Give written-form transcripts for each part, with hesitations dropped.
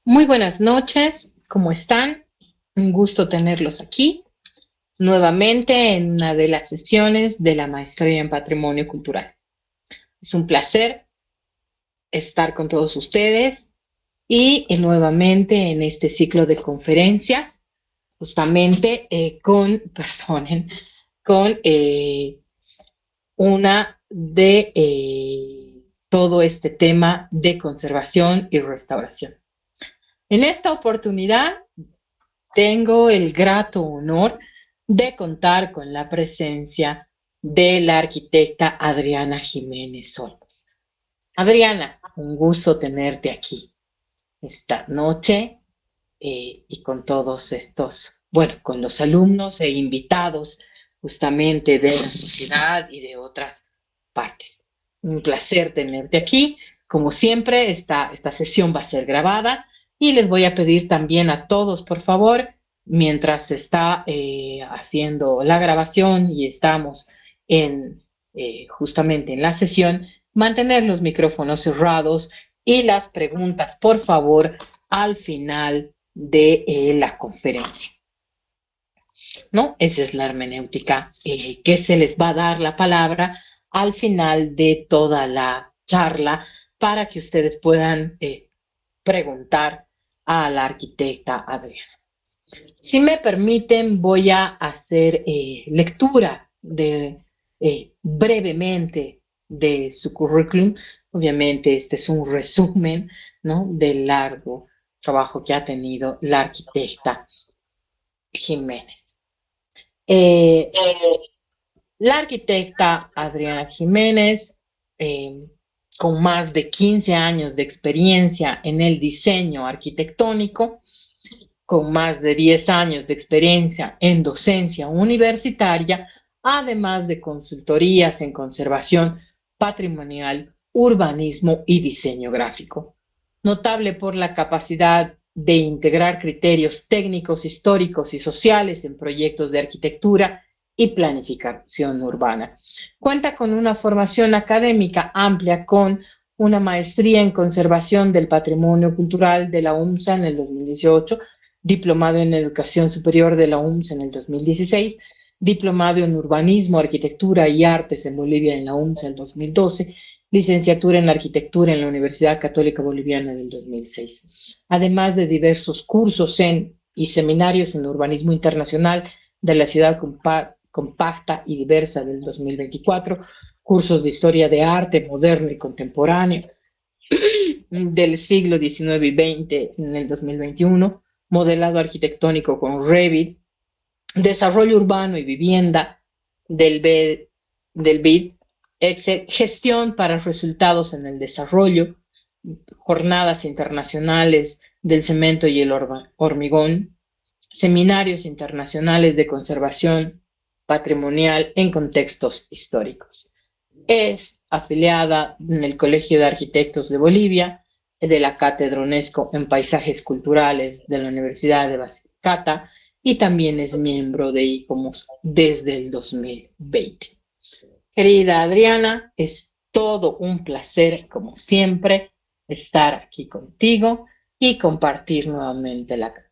Muy buenas noches, ¿cómo están? Un gusto tenerlos aquí nuevamente en una de las sesiones de la Maestría en Patrimonio Cultural. Es un placer estar con todos ustedes y nuevamente en este ciclo de conferencias, justamente perdonen, con una de todo este tema de conservación y restauración. En esta oportunidad tengo el grato honor de contar con la presencia de la arquitecta Adriana Jiménez Olmos. Adriana, un gusto tenerte aquí esta noche y con todos estos, bueno, con los alumnos e invitados justamente de la sociedad y de otras partes. Un placer tenerte aquí. Como siempre, esta sesión va a ser grabada y les voy a pedir también a todos, por favor, mientras se está haciendo la grabación y estamos justamente en la sesión, mantener los micrófonos cerrados y las preguntas, por favor, al final de la conferencia, ¿no? Esa es la hermenéutica que se les va a dar la palabra al final de toda la charla para que ustedes puedan preguntar a la arquitecta Adriana. Si me permiten, voy a hacer lectura brevemente de su currículum. Obviamente, este es un resumen, ¿no?, del largo trabajo que ha tenido la arquitecta Jiménez. Eh, la arquitecta Adriana Jiménez, eh, con más de 15 años de experiencia en el diseño arquitectónico, con más de 10 años de experiencia en docencia universitaria, además de consultorías en conservación patrimonial, urbanismo y diseño gráfico. Notable por la capacidad de integrar criterios técnicos, históricos y sociales en proyectos de arquitectura y planificación urbana. Cuenta con una formación académica amplia con una maestría en conservación del patrimonio cultural de la UMSA en el 2018, diplomado en educación superior de la UMSA en el 2016, diplomado en urbanismo, arquitectura y artes en Bolivia en la UMSA en el 2012, licenciatura en arquitectura en la Universidad Católica Boliviana en el 2006, además de diversos cursos y seminarios en urbanismo internacional de la ciudad compacta y diversa del 2024, cursos de historia de arte moderno y contemporáneo del siglo XIX y XX en el 2021, modelado arquitectónico con Revit, desarrollo urbano y vivienda del BID, gestión para resultados en el desarrollo, jornadas internacionales del cemento y el hormigón, seminarios internacionales de conservación patrimonial en contextos históricos. Es afiliada en el Colegio de Arquitectos de Bolivia, de la Cátedra UNESCO en Paisajes Culturales de la Universidad de Basilicata y también es miembro de ICOMOS desde el 2020. Querida Adriana, es todo un placer, como siempre, estar aquí contigo y compartir nuevamente la cátedra.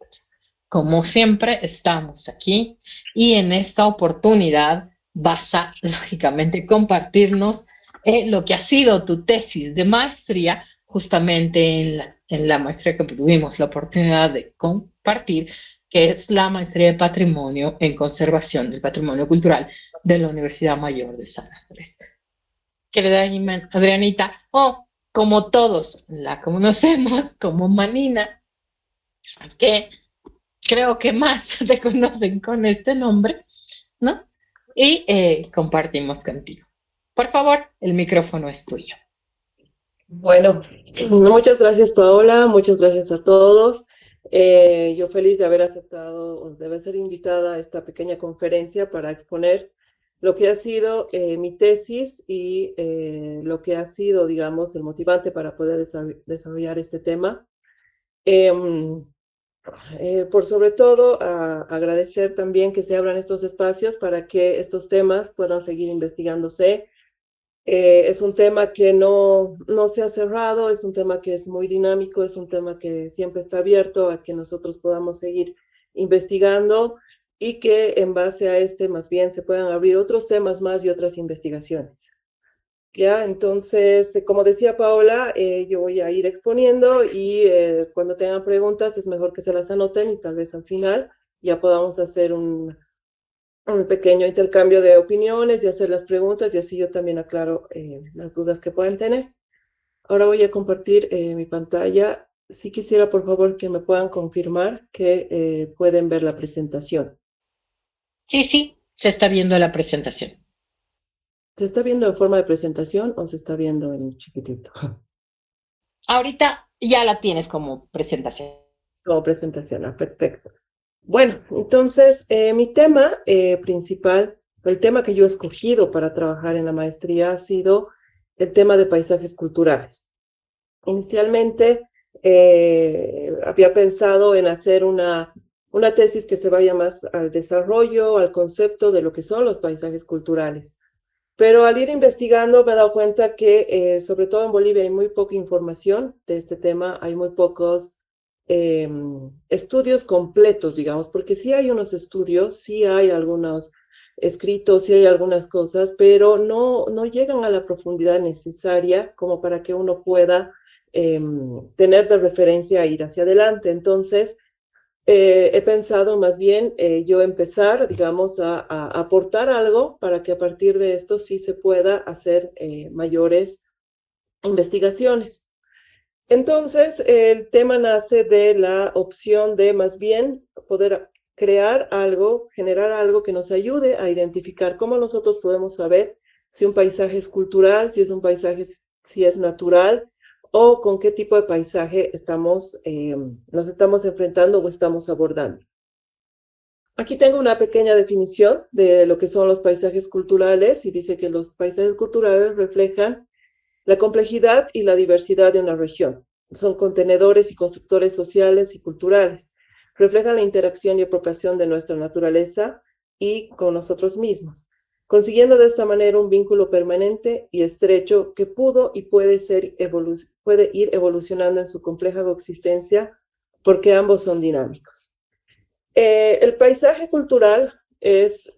Como siempre, estamos aquí y en esta oportunidad vas a, lógicamente, compartirnos lo que ha sido tu tesis de maestría, justamente en la maestría que tuvimos la oportunidad de compartir, que es la maestría de patrimonio en conservación del patrimonio cultural de la Universidad Mayor de San Andrés. Querida Adrianita, o como todos la conocemos como Manina, que creo que más te conocen con este nombre, ¿no? Y compartimos contigo. Por favor, el micrófono es tuyo. Bueno, muchas gracias Paola, muchas gracias a todos. Yo feliz de haber aceptado, o de haber ser invitada a esta pequeña conferencia para exponer lo que ha sido mi tesis y lo que ha sido, digamos, el motivante para poder desarrollar este tema. Em, por sobre todo, agradecer también que se abran estos espacios para que estos temas puedan seguir investigándose Es un tema que no se ha cerrado, es un tema que es muy dinámico, es un tema que siempre está abierto a que nosotros podamos seguir investigando y que en base a este más bien se puedan abrir otros temas más y otras investigaciones. Ya, entonces, como decía Paola, yo voy a ir exponiendo y cuando tengan preguntas es mejor que se las anoten y tal vez al final ya podamos hacer un pequeño intercambio de opiniones y hacer las preguntas y así yo también aclaro las dudas que puedan tener. Ahora voy a compartir mi pantalla. Si quisiera, por favor, que me puedan confirmar que pueden ver la presentación. Sí, sí, se está viendo la presentación. ¿Se está viendo en forma de presentación o se está viendo en chiquitito? Ahorita ya la tienes como presentación. Como presentación, perfecto. Bueno, entonces mi tema principal, el tema que yo he escogido para trabajar en la maestría ha sido el tema de paisajes culturales. Inicialmente había pensado en hacer una tesis que se vaya más al desarrollo, al concepto de lo que son los paisajes culturales. Pero al ir investigando me he dado cuenta que sobre todo en Bolivia hay muy poca información de este tema, hay muy pocos estudios completos, digamos, porque sí hay unos estudios, sí hay algunos escritos, sí hay algunas cosas, pero no llegan a la profundidad necesaria como para que uno pueda tener de referencia e ir hacia adelante. Entonces, he pensado más bien yo empezar, digamos, a aportar algo para que a partir de esto sí se pueda hacer mayores investigaciones. Entonces, el tema nace de la opción de más bien poder crear algo, generar algo que nos ayude a identificar cómo nosotros podemos saber si un paisaje es cultural, si es un paisaje, si es natural, o con qué tipo de paisaje nos estamos enfrentando o estamos abordando. Aquí tengo una pequeña definición de lo que son los paisajes culturales y dice que los paisajes culturales reflejan la complejidad y la diversidad de una región. Son contenedores y constructores sociales y culturales. Reflejan la interacción y apropiación de nuestra naturaleza y con nosotros mismos, consiguiendo de esta manera un vínculo permanente y estrecho que pudo y puede ir evolucionando en su compleja coexistencia porque ambos son dinámicos. El paisaje cultural es,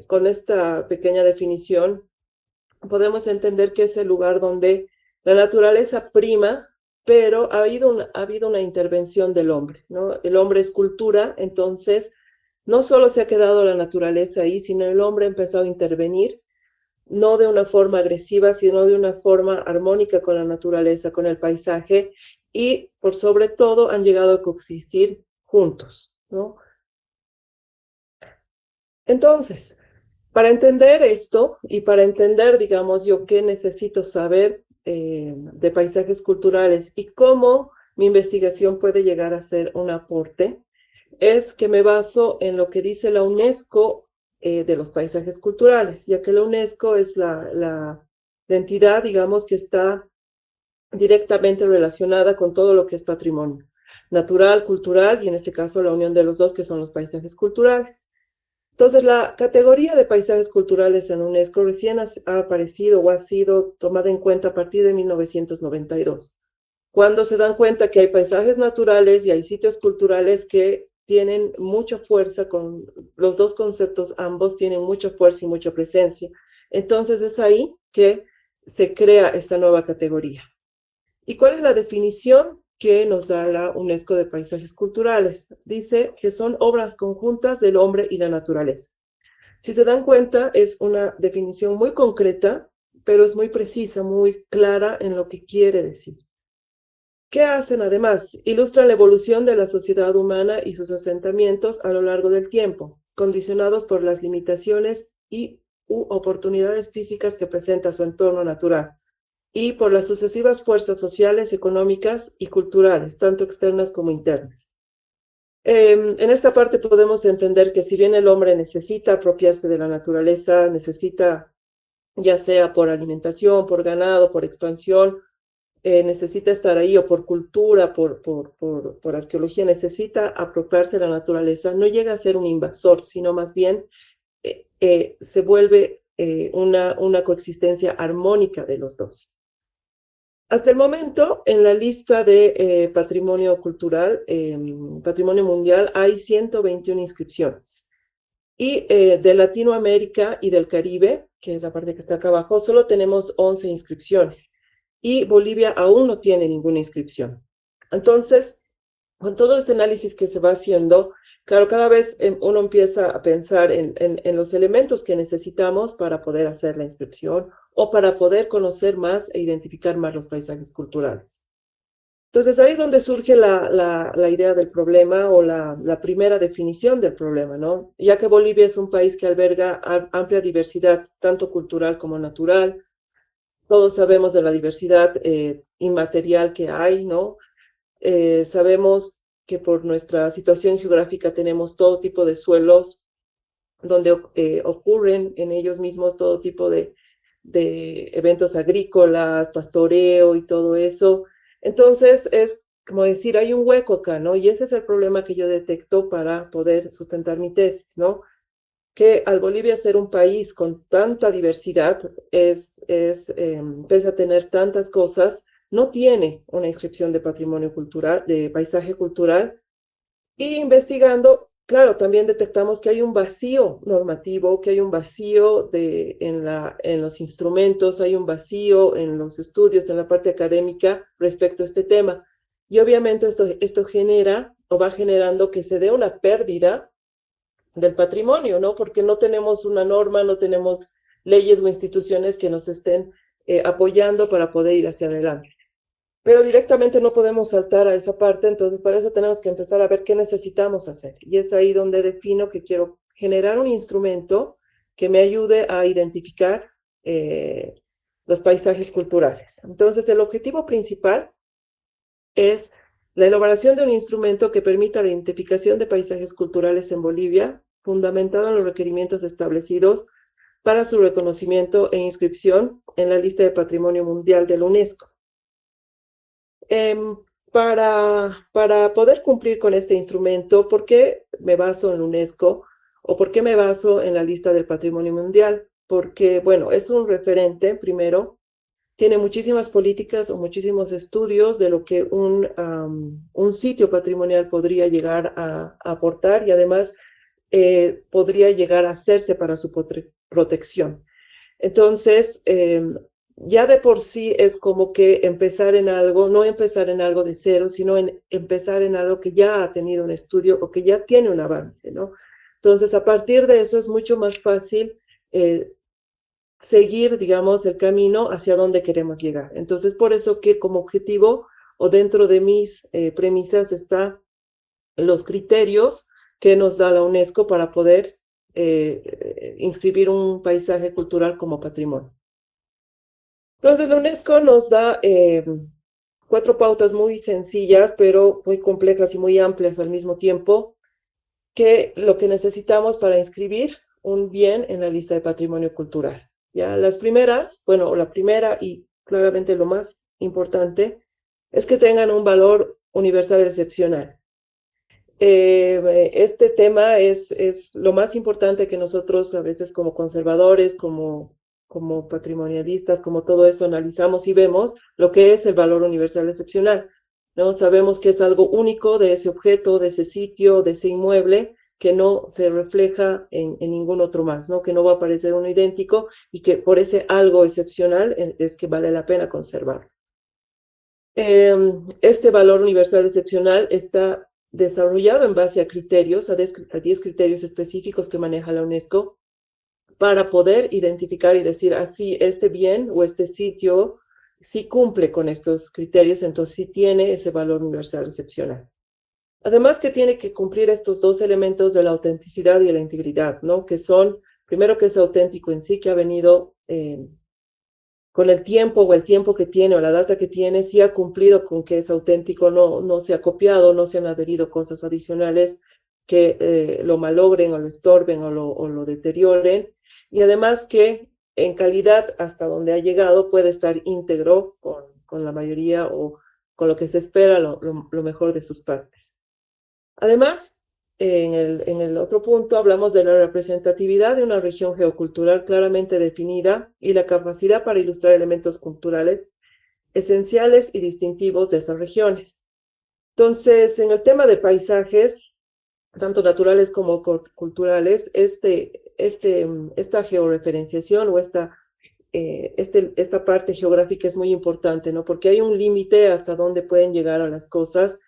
con esta pequeña definición, podemos entender que es el lugar donde la naturaleza prima, pero ha habido una intervención del hombre, ¿no? El hombre es cultura, entonces no solo se ha quedado la naturaleza ahí, sino el hombre ha empezado a intervenir, no de una forma agresiva, sino de una forma armónica con la naturaleza, con el paisaje, y por sobre todo han llegado a coexistir juntos, ¿no? Entonces, para entender esto y para entender, digamos, yo qué necesito saber de paisajes culturales y cómo mi investigación puede llegar a ser un aporte, es que me baso en lo que dice la UNESCO de los paisajes culturales, ya que la UNESCO es la entidad, digamos, que está directamente relacionada con todo lo que es patrimonio natural, cultural y en este caso la unión de los dos, que son los paisajes culturales. Entonces, la categoría de paisajes culturales en UNESCO recién ha aparecido o ha sido tomada en cuenta a partir de 1992, cuando se dan cuenta que hay paisajes naturales y hay sitios culturales que tienen mucha fuerza, con los dos conceptos, ambos tienen mucha fuerza y mucha presencia. Entonces, es ahí que se crea esta nueva categoría. ¿Y cuál es la definición que nos da la UNESCO de paisajes culturales? Dice que son obras conjuntas del hombre y la naturaleza. Si se dan cuenta, es una definición muy concreta, pero es muy precisa, muy clara en lo que quiere decir. ¿Qué hacen además? Ilustran la evolución de la sociedad humana y sus asentamientos a lo largo del tiempo, condicionados por las limitaciones y oportunidades físicas que presenta su entorno natural y por las sucesivas fuerzas sociales, económicas y culturales, tanto externas como internas. En esta parte podemos entender que si bien el hombre necesita apropiarse de la naturaleza, necesita, ya sea por alimentación, por ganado, por expansión, necesita estar ahí o por cultura, por arqueología, necesita apropiarse de la naturaleza, no llega a ser un invasor, sino más bien se vuelve una coexistencia armónica de los dos. Hasta el momento, en la lista de patrimonio cultural, patrimonio mundial, hay 121 inscripciones. Y de Latinoamérica y del Caribe, que es la parte que está acá abajo, solo tenemos 11 inscripciones. Y Bolivia aún no tiene ninguna inscripción. Entonces, con todo este análisis que se va haciendo, claro, cada vez uno empieza a pensar en los elementos que necesitamos para poder hacer la inscripción o para poder conocer más e identificar más los paisajes culturales. Entonces ahí es donde surge la idea del problema o la primera definición del problema, ¿no? Ya que Bolivia es un país que alberga amplia diversidad, tanto cultural como natural. Todos sabemos de la diversidad inmaterial que hay, ¿no? Sabemos que por nuestra situación geográfica tenemos todo tipo de suelos donde ocurren en ellos mismos todo tipo de eventos agrícolas, pastoreo y todo eso. Entonces es como decir, hay un hueco acá, ¿no? Y ese es el problema que yo detecto para poder sustentar mi tesis, ¿no? Que al Bolivia ser un país con tanta diversidad, pese a tener tantas cosas, no tiene una inscripción de patrimonio cultural, de paisaje cultural. Y investigando, claro, también detectamos que hay un vacío normativo, que hay un vacío en los instrumentos, hay un vacío en los estudios, en la parte académica respecto a este tema. Y obviamente esto genera o va generando que se dé una pérdida del patrimonio, ¿no? Porque no tenemos una norma, no tenemos leyes o instituciones que nos estén apoyando para poder ir hacia adelante. Pero directamente no podemos saltar a esa parte, entonces para eso tenemos que empezar a ver qué necesitamos hacer. Y es ahí donde defino que quiero generar un instrumento que me ayude a identificar los paisajes culturales. Entonces el objetivo principal es la elaboración de un instrumento que permita la identificación de paisajes culturales en Bolivia, fundamentado en los requerimientos establecidos para su reconocimiento e inscripción en la lista de Patrimonio Mundial de la UNESCO. Para poder cumplir con este instrumento, ¿por qué me baso en UNESCO o por qué me baso en la lista del Patrimonio Mundial? Porque, bueno, es un referente, primero, tiene muchísimas políticas o muchísimos estudios de lo que un sitio patrimonial podría llegar a aportar y además podría llegar a hacerse para su protección. Entonces, ya de por sí es como que empezar en algo, no empezar en algo de cero, sino en empezar en algo que ya ha tenido un estudio o que ya tiene un avance, ¿no? Entonces, a partir de eso es mucho más fácil seguir, digamos, el camino hacia donde queremos llegar. Entonces, por eso que como objetivo o dentro de mis premisas está los criterios que nos da la UNESCO para poder inscribir un paisaje cultural como patrimonio. Entonces, la UNESCO nos da 4 pautas muy sencillas, pero muy complejas y muy amplias al mismo tiempo, que lo que necesitamos para inscribir un bien en la lista de patrimonio cultural. Ya las primeras, bueno, la primera y claramente lo más importante es que tengan un valor universal excepcional. Este tema es lo más importante que nosotros a veces como conservadores, como patrimonialistas, como todo eso analizamos y vemos lo que es el valor universal excepcional, ¿no? Sabemos que es algo único de ese objeto, de ese sitio, de ese inmueble, que no se refleja en ningún otro más, ¿no? Que no va a aparecer uno idéntico y que por ese algo excepcional es que vale la pena conservar. Este valor universal excepcional está desarrollado en base a criterios, a 10 criterios específicos que maneja la UNESCO para poder identificar y decir, así, este bien o este sitio sí cumple con estos criterios, entonces sí tiene ese valor universal excepcional. Además que tiene que cumplir estos 2 elementos de la autenticidad y la integridad, ¿no? Que son, primero que es auténtico en sí, que ha venido con el tiempo o el tiempo que tiene o la data que tiene, sí ha cumplido con que es auténtico, no se ha copiado, no se han adherido cosas adicionales que lo malogren o lo estorben o lo deterioren. Y además que en calidad hasta donde ha llegado puede estar íntegro con la mayoría o con lo que se espera lo mejor de sus partes. Además, en el otro punto hablamos de la representatividad de una región geocultural claramente definida y la capacidad para ilustrar elementos culturales esenciales y distintivos de esas regiones. Entonces, en el tema de paisajes, tanto naturales como culturales, esta georreferenciación o esta parte geográfica es muy importante, ¿no? Porque hay un límite hasta dónde pueden llegar a las cosas.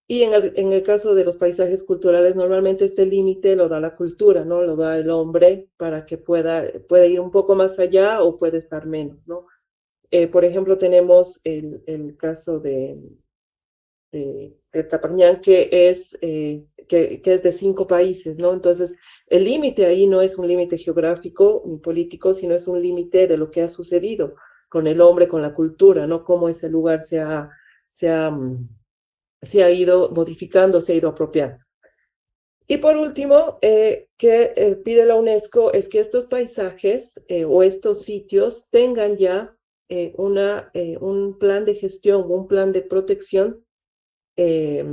Y en el caso de los paisajes culturales, normalmente este límite lo da la cultura, ¿no? Lo da el hombre para que pueda ir un poco más allá o puede estar menos, ¿no? Por ejemplo, tenemos el caso de Taparñán, que es de 5 países, ¿no? Entonces, el límite ahí no es un límite geográfico ni político, sino es un límite de lo que ha sucedido con el hombre, con la cultura, ¿no? Cómo ese lugar se ha, mm, se ha ido modificando, se ha ido apropiando. Y por último, que pide la UNESCO es que estos paisajes o estos sitios tengan ya un plan de gestión, un plan de protección eh,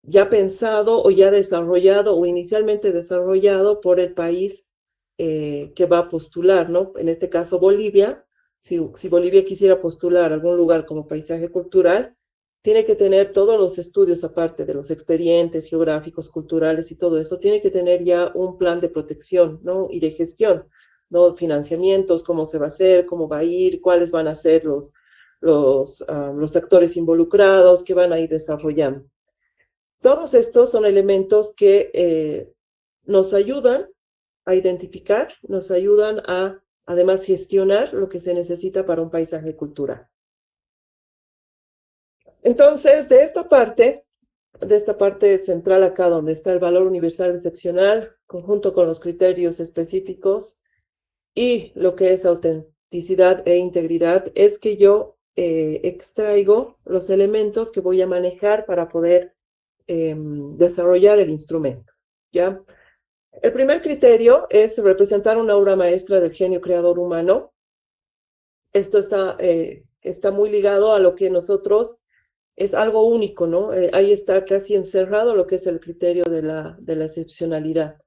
ya pensado o ya desarrollado o inicialmente desarrollado por el país que va a postular, ¿no? En este caso Bolivia, si Bolivia quisiera postular algún lugar como paisaje cultural, tiene que tener todos los estudios aparte de los expedientes geográficos, culturales y todo eso, tiene que tener ya un plan de protección, ¿no? Y de gestión, ¿no? Financiamientos, cómo se va a hacer, cómo va a ir, cuáles van a ser los actores involucrados que van a ir desarrollando. Todos estos son elementos que nos ayudan a identificar, nos ayudan a además gestionar lo que se necesita para un paisaje cultural. Entonces, de esta parte central acá, donde está el valor universal excepcional, conjunto con los criterios específicos y lo que es autenticidad e integridad, es que yo extraigo los elementos que voy a manejar para poder desarrollar el instrumento, ¿ya? El primer criterio es representar una obra maestra del genio creador humano. Esto está muy ligado a lo que nosotros es algo único, ¿no? Ahí está casi encerrado lo que es el criterio de la excepcionalidad.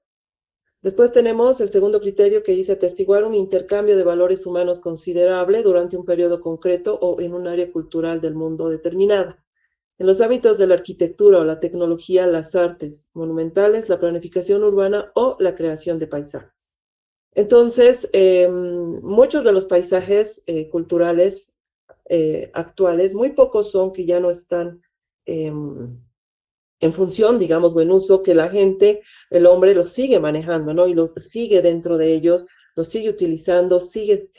Después tenemos el segundo criterio que dice atestiguar un intercambio de valores humanos considerable durante un periodo concreto o en un área cultural del mundo determinada. En los ámbitos de la arquitectura o la tecnología, las artes monumentales, la planificación urbana o la creación de paisajes. Entonces, muchos de los paisajes culturales actuales, muy pocos son que ya no están en función, digamos, o en uso, que la gente, el hombre lo sigue manejando, ¿no? Y lo sigue dentro de ellos, lo sigue utilizando, sigue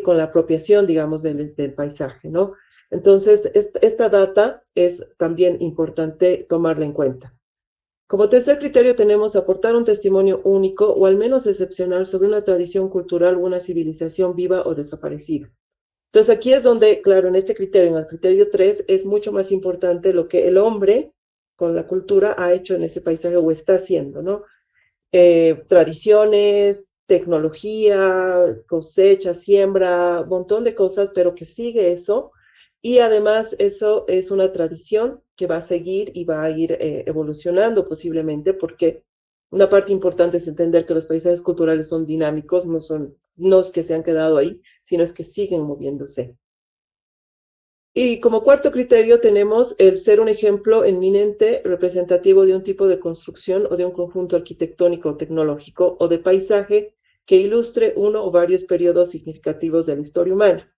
con la apropiación, digamos, del paisaje, ¿no? Entonces, esta data es también importante tomarla en cuenta. Como tercer criterio tenemos aportar un testimonio único o al menos excepcional sobre una tradición cultural o una civilización viva o desaparecida. Entonces aquí es donde, claro, en este criterio, en el criterio 3, es mucho más importante lo que el hombre con la cultura ha hecho en ese paisaje o está haciendo, ¿no? Tradiciones, tecnología, cosecha, siembra, un montón de cosas, pero que sigue eso. Y además eso es una tradición que va a seguir y va a ir evolucionando posiblemente, porque una parte importante es entender que los paisajes culturales son dinámicos, no es que se han quedado ahí, sino es que siguen moviéndose. Y como cuarto criterio tenemos el ser un ejemplo eminente representativo de un tipo de construcción o de un conjunto arquitectónico o tecnológico o de paisaje que ilustre uno o varios periodos significativos de la historia humana.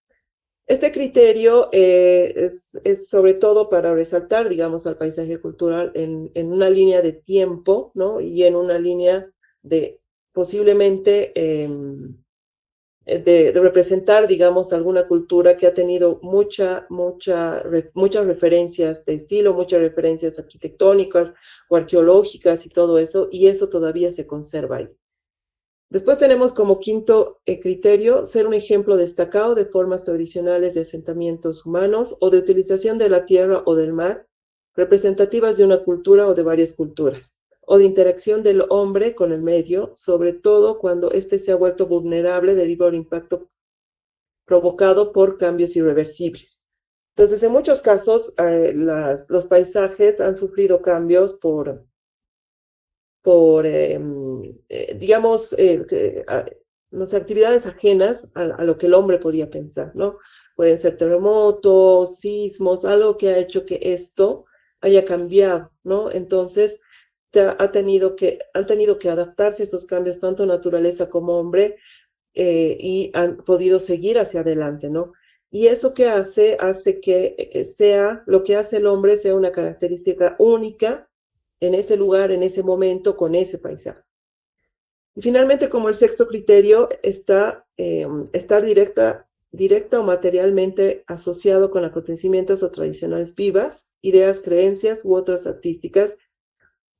Este criterio es sobre todo para resaltar, digamos, al paisaje cultural en una línea de tiempo, ¿no? Y en una línea de posiblemente de representar, digamos, alguna cultura que ha tenido muchas referencias de estilo, muchas referencias arquitectónicas o arqueológicas y todo eso, y eso todavía se conserva ahí. Después tenemos como quinto criterio ser un ejemplo destacado de formas tradicionales de asentamientos humanos o de utilización de la tierra o del mar, representativas de una cultura o de varias culturas, o de interacción del hombre con el medio, sobre todo cuando éste se ha vuelto vulnerable debido al impacto provocado por cambios irreversibles. Entonces, en muchos casos, los paisajes han sufrido cambios por digamos, no sé, actividades ajenas a lo que el hombre podía pensar, ¿no? Pueden ser terremotos, sismos, algo que ha hecho que esto haya cambiado, ¿no? Entonces, han tenido que adaptarse a esos cambios, tanto naturaleza como hombre, y han podido seguir hacia adelante, ¿no? Y eso que hace que sea, lo que hace el hombre sea una característica única en ese lugar, en ese momento, con ese paisaje. Y finalmente, como el sexto criterio, está estar directa o materialmente asociado con acontecimientos o tradicionales vivas, ideas, creencias u otras artísticas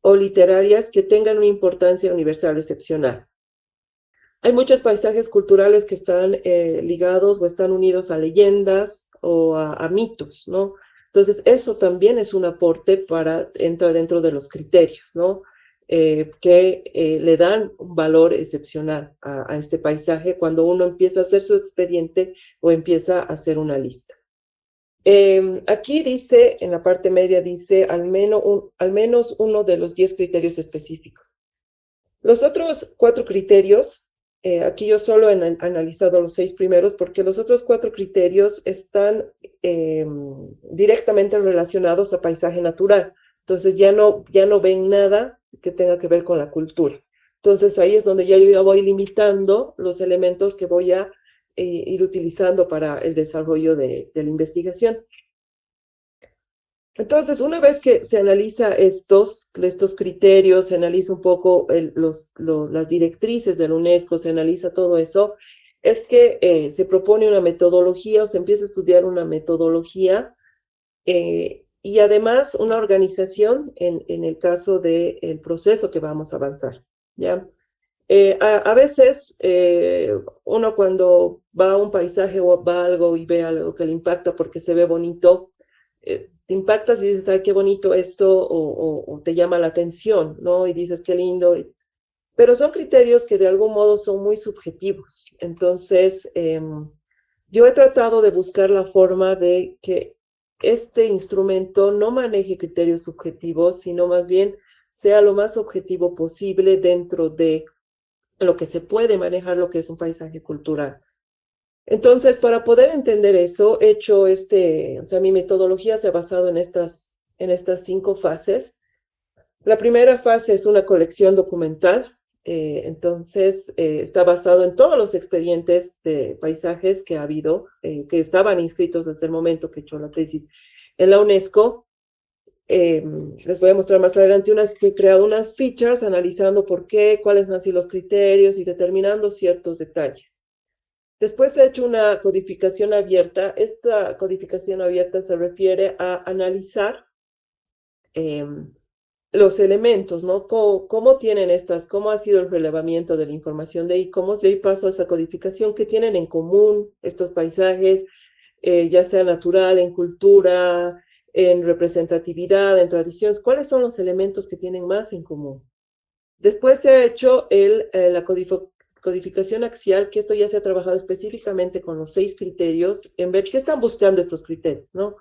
o literarias que tengan una importancia universal excepcional. Hay muchos paisajes culturales que están ligados o están unidos a leyendas o a mitos, ¿no? Entonces, eso también es un aporte para entrar dentro de los criterios, ¿no? Que le dan un valor excepcional a este paisaje cuando uno empieza a hacer su expediente o empieza a hacer una lista. Aquí dice, en la parte media dice al menos uno de los 10 criterios específicos. Los otros 4 criterios, aquí yo solo he analizado los 6 primeros porque los otros 4 criterios están directamente relacionados a paisaje natural. Entonces ya no ven nada que tenga que ver con la cultura. Entonces ahí es donde ya voy limitando los elementos que voy a ir utilizando para el desarrollo de la investigación. Entonces, una vez que se analiza estos criterios, se analiza un poco las directrices de la UNESCO, se analiza todo eso, es que se propone una metodología o se empieza a estudiar una metodología y además una organización en el caso del proceso que vamos a avanzar, ¿ya? A veces uno cuando va a un paisaje o va a algo y ve algo que le impacta porque se ve bonito, te impactas y dices, ay, qué bonito esto, o te llama la atención, ¿no? Y dices, qué lindo. Pero son criterios que de algún modo son muy subjetivos. Entonces, yo he tratado de buscar la forma de que este instrumento no maneje criterios subjetivos, sino más bien sea lo más objetivo posible dentro de lo que se puede manejar, lo que es un paisaje cultural. Entonces, para poder entender eso, he hecho o sea, mi metodología se ha basado en estas 5 fases. La primera fase es una colección documental, entonces está basado en todos los expedientes de paisajes que ha habido, que estaban inscritos desde el momento que he hecho la tesis en la UNESCO. Les voy a mostrar más adelante que he creado unas fichas analizando por qué, cuáles han sido los criterios y determinando ciertos detalles. Después he hecho una codificación abierta. Esta codificación abierta se refiere a analizar los elementos, ¿no? ¿Cómo tienen cómo ha sido el relevamiento de la información de ahí, cómo de ahí paso a esa codificación, qué tienen en común estos paisajes, ya sea natural, en cultura, en representatividad, en tradiciones, cuáles son los elementos que tienen más en común. Después se ha hecho la codificación axial, que esto ya se ha trabajado específicamente con los 6 criterios, en ver qué están buscando estos criterios, ¿no?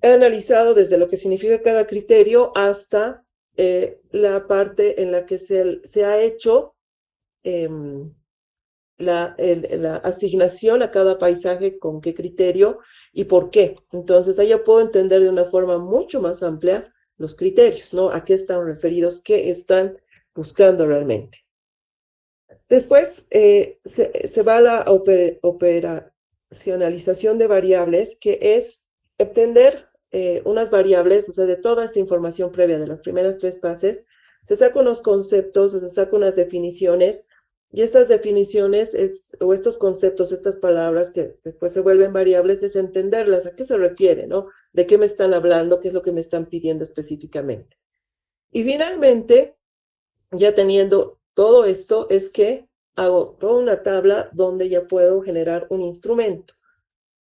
He analizado desde lo que significa cada criterio hasta la parte en la que se ha hecho la asignación a cada paisaje con qué criterio y por qué. Entonces, ahí yo puedo entender de una forma mucho más amplia los criterios, ¿no? A qué están referidos, qué están buscando realmente. Después se va a la operacionalización de variables, que es obtener unas variables, o sea, de toda esta información previa de las primeras 3 fases, se saca unos conceptos, o se saca unas definiciones, y estas definiciones o estos conceptos, estas palabras que después se vuelven variables, es entenderlas, a qué se refiere, ¿no? De qué me están hablando, qué es lo que me están pidiendo específicamente. Y finalmente, ya teniendo todo esto, es que hago toda una tabla donde ya puedo generar un instrumento.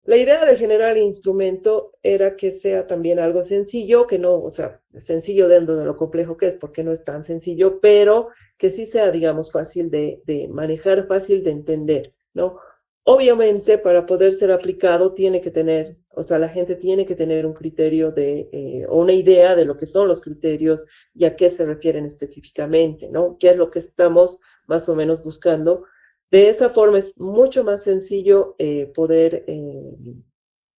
La idea de generar el instrumento era que sea también algo sencillo, que no, o sea, sencillo dentro de lo complejo que es, porque no es tan sencillo, pero que sí sea, digamos, fácil de manejar, fácil de entender, ¿no? Obviamente, para poder ser aplicado, tiene que tener, o sea, la gente tiene que tener un criterio o una idea de lo que son los criterios y a qué se refieren específicamente, ¿no? ¿Qué es lo que estamos más o menos buscando? De esa forma es mucho más sencillo poder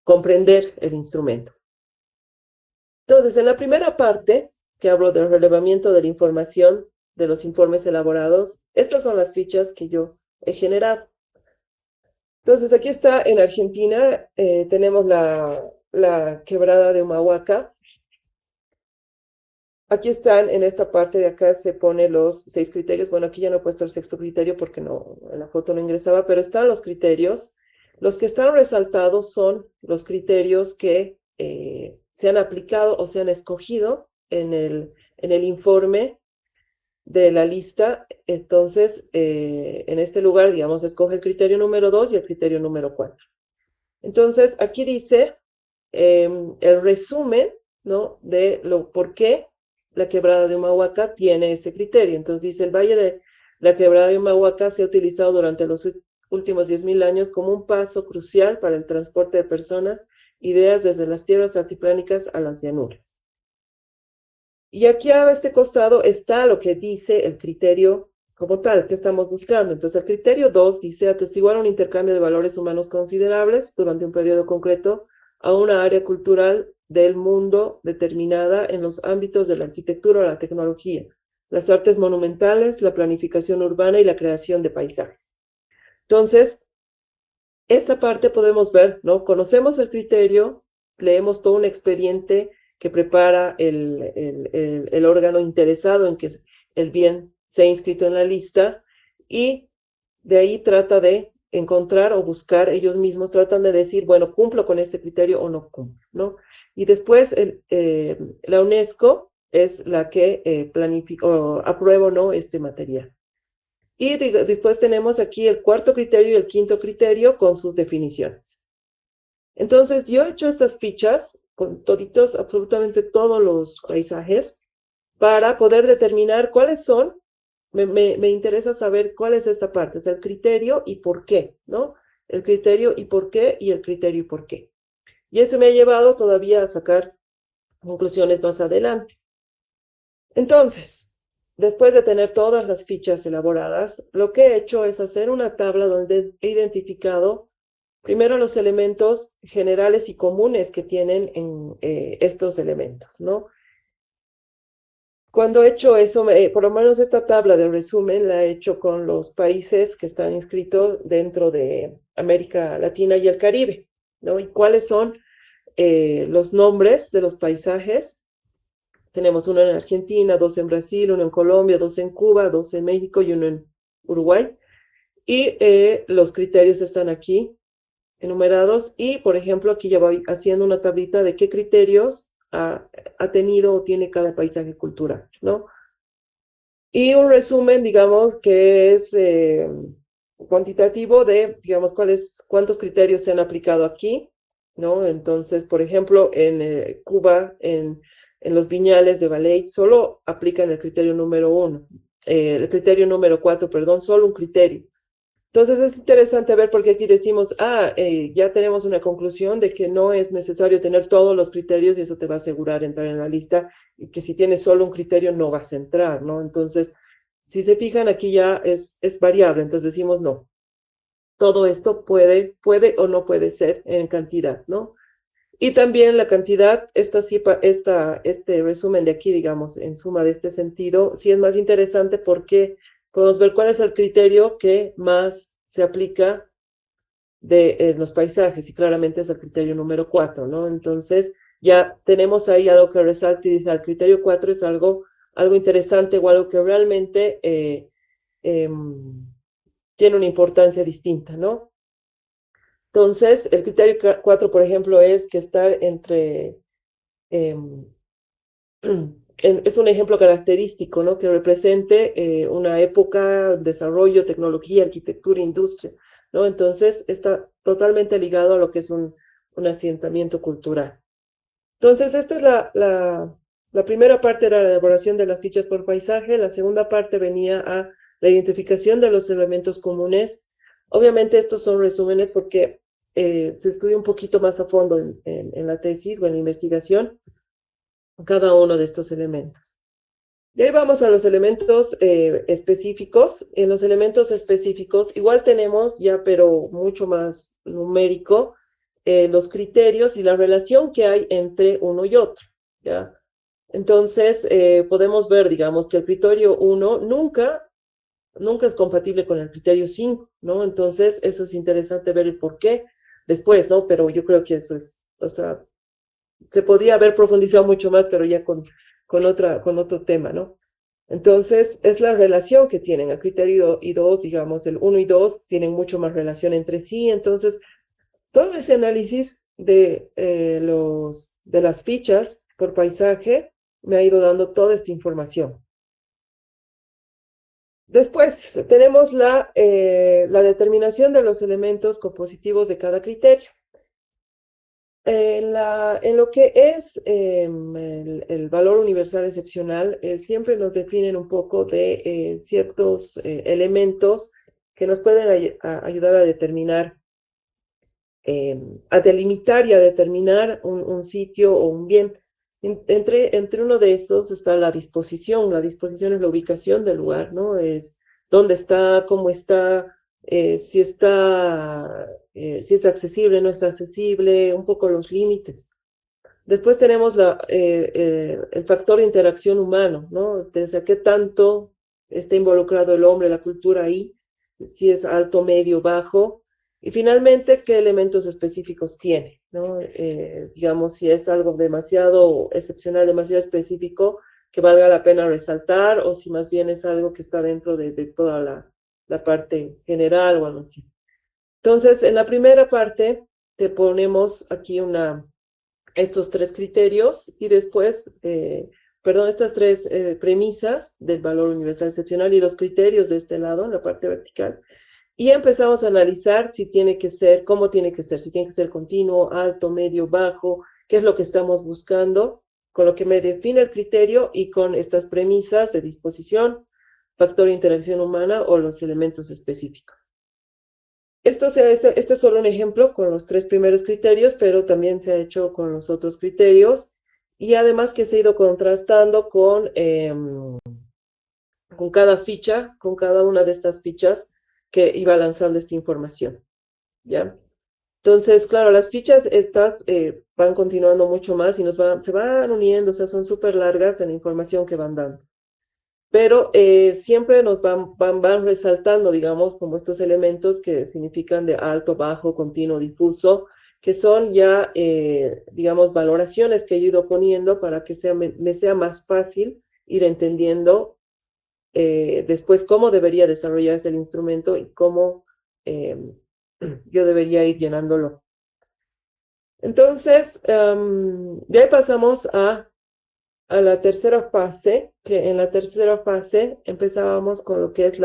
comprender el instrumento. Entonces, en la primera parte, que hablo del relevamiento de la información de los informes elaborados, estas son las fichas que yo he generado. Entonces, aquí está en Argentina, tenemos la quebrada de Humahuaca. Aquí están, en esta parte de acá se pone los 6 criterios. Bueno, aquí ya no he puesto el sexto criterio porque no, en la foto no ingresaba, pero están los criterios. Los que están resaltados son los criterios que se han aplicado o se han escogido en el informe de la lista. Entonces, en este lugar, digamos, escoge el criterio número 2 y el criterio número 4. Entonces, aquí dice el resumen, ¿no? De por qué la quebrada de Humahuaca tiene este criterio. Entonces dice, el valle de la quebrada de Humahuaca se ha utilizado durante los últimos 10.000 años como un paso crucial para el transporte de personas, ideas desde las tierras altiplánicas a las llanuras. Y aquí a este costado está lo que dice el criterio como tal que estamos buscando. Entonces, el criterio 2 dice atestiguar un intercambio de valores humanos considerables durante un periodo concreto a una área cultural del mundo determinada en los ámbitos de la arquitectura o la tecnología, las artes monumentales, la planificación urbana y la creación de paisajes. Entonces, esta parte podemos ver, ¿no? Conocemos el criterio, leemos todo un expediente que prepara el órgano interesado en que el bien sea inscrito en la lista, y de ahí trata de encontrar o buscar, ellos mismos tratan de decir, bueno, cumplo con este criterio o no cumplo, ¿no? Y después la UNESCO es la que planifica o aprueba o no este material. Y después tenemos aquí el cuarto criterio y el quinto criterio con sus definiciones. Entonces, yo he hecho estas fichas con toditos, absolutamente todos los paisajes, para poder determinar cuáles son. Me interesa saber cuál es esta parte, es el criterio y por qué, ¿no? El criterio y por qué y el criterio y por qué. Y eso me ha llevado todavía a sacar conclusiones más adelante. Entonces, después de tener todas las fichas elaboradas, lo que he hecho es hacer una tabla donde he identificado primero los elementos generales y comunes que tienen en estos elementos, ¿no? Cuando he hecho eso, por lo menos esta tabla de resumen la he hecho con los países que están inscritos dentro de América Latina y el Caribe, ¿no? Y cuáles son los nombres de los paisajes. Tenemos uno en Argentina, dos en Brasil, uno en Colombia, dos en Cuba, dos en México y uno en Uruguay. Y los criterios están aquí enumerados. Y, por ejemplo, aquí ya voy haciendo una tablita de qué criterios ha tenido o tiene cada paisaje cultural, ¿no? Y un resumen, digamos, que es cuantitativo de, digamos, cuántos criterios se han aplicado aquí, ¿no? Entonces, por ejemplo, en Cuba, en los viñales de Valais, solo aplican el criterio número 1, el criterio número 4, perdón, solo un criterio. Entonces es interesante ver porque aquí decimos, ya tenemos una conclusión de que no es necesario tener todos los criterios y eso te va a asegurar entrar en la lista, y que si tienes solo un criterio no vas a entrar, ¿no? Entonces, si se fijan, aquí ya es variable, entonces decimos no. Todo esto puede o no puede ser en cantidad, ¿no? Y también la cantidad, este resumen de aquí, digamos, en suma de este sentido, sí es más interesante porque podemos ver cuál es el criterio que más se aplica de los paisajes, y claramente es el criterio número 4, ¿no? Entonces, ya tenemos ahí algo que resalta y dice, el criterio 4 es algo interesante o algo que realmente tiene una importancia distinta, ¿no? Entonces, el criterio 4, por ejemplo, es que está entre es un ejemplo característico, ¿no? Que represente una época, desarrollo, tecnología, arquitectura, industria, ¿no? Entonces, está totalmente ligado a lo que es un asentamiento cultural. Entonces, esta es la primera parte, era la elaboración de las fichas por paisaje. La segunda parte venía a la identificación de los elementos comunes Obviamente estos son resúmenes porque se estudia un poquito más a fondo en la tesis o en la investigación cada uno de estos elementos. Y ahí vamos a los elementos específicos. En los elementos específicos igual tenemos ya, pero mucho más numérico, los criterios y la relación que hay entre uno y otro, ¿ya? Entonces, podemos ver, digamos, que el criterio 1 nunca es compatible con el criterio 5, ¿no? Entonces, eso es interesante ver el por qué después, ¿no? Pero yo creo que eso es, o sea, se podría haber profundizado mucho más, pero ya con otro tema, ¿no? Entonces, es la relación que tienen. El criterio y 2, digamos, el 1 y 2 tienen mucho más relación entre sí. Entonces, todo ese análisis de las fichas por paisaje me ha ido dando toda esta información. Después tenemos la determinación de los elementos compositivos de cada criterio. En lo que es el valor universal excepcional, siempre nos definen un poco de ciertos elementos que nos pueden ayudar a determinar, a delimitar y a determinar un sitio o un bien. Entre uno de esos está la disposición. La disposición es la ubicación del lugar, ¿no? Es dónde está, cómo está, si está, si es accesible, no es accesible, un poco los límites. Después tenemos el factor de interacción humano, ¿no? Desde qué tanto está involucrado el hombre, la cultura ahí, si es alto, medio, bajo. Y finalmente, qué elementos específicos tiene, ¿no? Digamos, si es algo demasiado excepcional, demasiado específico, que valga la pena resaltar, o si más bien es algo que está dentro de toda la parte general o algo así. Entonces, en la primera parte, te ponemos aquí estos tres criterios y después, perdón, estas tres premisas del valor universal excepcional y los criterios de este lado, en la parte vertical. Y empezamos a analizar si tiene que ser, cómo tiene que ser, si tiene que ser continuo, alto, medio, bajo, qué es lo que estamos buscando, con lo que me define el criterio y con estas premisas de disposición, factor de interacción humana o los elementos específicos. Este es solo un ejemplo con los tres primeros criterios, pero también se ha hecho con los otros criterios y además que se ha ido contrastando con cada ficha, con cada una de estas fichas que iba lanzando esta información, ¿ya? Entonces, claro, las fichas estas van continuando mucho más y se van uniendo, o sea, son súper largas en la información que van dando. Pero siempre nos van resaltando, digamos, como estos elementos que significan de alto, bajo, continuo, difuso, que son ya, digamos, valoraciones que he ido poniendo para que me sea más fácil ir entendiendo después cómo debería desarrollarse el instrumento y cómo yo debería ir llenándolo. Entonces, de ahí pasamos a la tercera fase, que en la tercera fase empezábamos con lo que es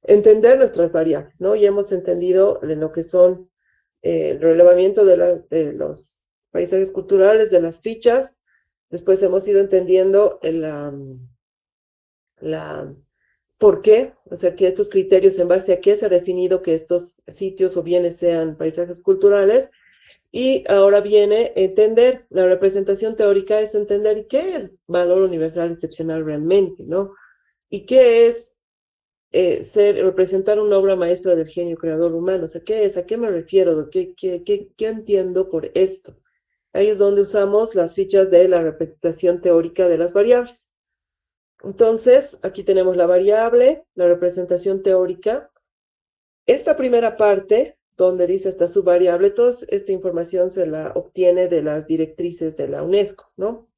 entender nuestras variables, ¿no? Y hemos entendido lo que son el relevamiento de los paisajes culturales, de las fichas. Después hemos ido entendiendo la por qué, o sea, que estos criterios en base a qué se ha definido que estos sitios o bienes sean paisajes culturales. Y ahora viene entender, la representación teórica es entender qué es valor universal excepcional realmente, ¿no? Y qué es representar una obra maestra del genio creador humano, o sea, ¿qué es? ¿A qué me refiero? ¿Qué entiendo por esto? Ahí es donde usamos las fichas de la representación teórica de las variables. Entonces, aquí tenemos la variable, la representación teórica. Esta primera parte, donde dice esta subvariable, toda esta información se la obtiene de las directrices de la UNESCO, ¿no?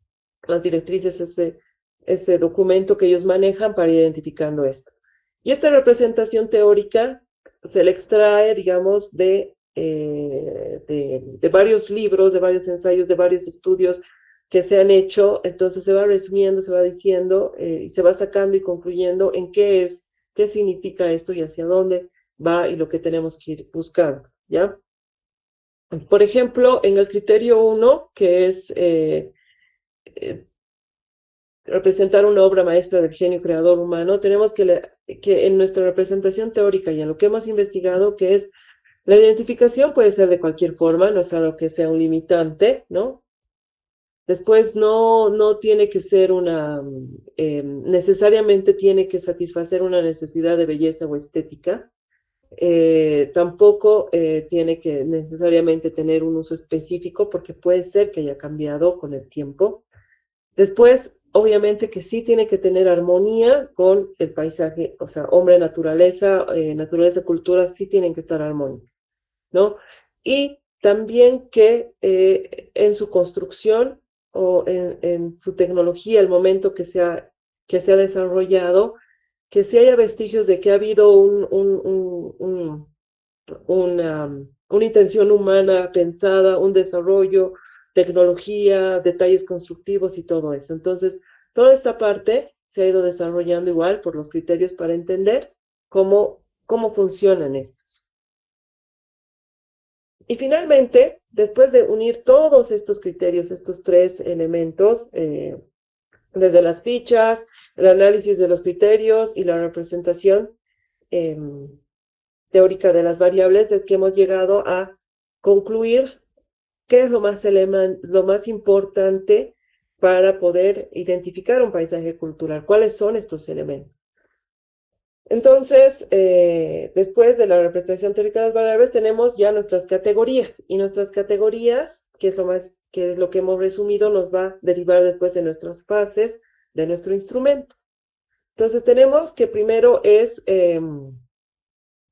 Las directrices es ese documento que ellos manejan para ir identificando esto. Y esta representación teórica se le extrae, digamos, de varios libros, de varios ensayos, de varios estudios que se han hecho. Entonces se va resumiendo, se va diciendo y se va sacando y concluyendo en qué significa esto y hacia dónde va y lo que tenemos que ir buscando, ¿ya? Por ejemplo, en el criterio 1, que es representar una obra maestra del genio creador humano, tenemos que en nuestra representación teórica y en lo que hemos investigado, que es la identificación puede ser de cualquier forma, no es algo que sea un limitante, ¿no? Después no tiene que ser necesariamente tiene que satisfacer una necesidad de belleza o estética. Tampoco tiene que necesariamente tener un uso específico porque puede ser que haya cambiado con el tiempo. Después, obviamente que sí tiene que tener armonía con el paisaje, o sea, hombre, naturaleza, naturaleza, cultura, sí tienen que estar armónicos, ¿no? Y también que en su construcción o en su tecnología, el momento que se ha desarrollado, que si haya vestigios de que ha habido una intención humana pensada, un desarrollo, tecnología, detalles constructivos y todo eso. Entonces, toda esta parte se ha ido desarrollando igual por los criterios para entender cómo funcionan estos. Y finalmente, después de unir todos estos criterios, estos tres elementos, desde las fichas, el análisis de los criterios y la representación eh, teórica de las variables, es que hemos llegado a concluir qué es lo más importante para poder identificar un paisaje cultural, cuáles son estos elementos. Entonces, después de la representación teórica de las variables, tenemos ya nuestras categorías, y nuestras categorías, que es lo que hemos resumido, nos va a derivar después de nuestras fases de nuestro instrumento. Entonces, tenemos que primero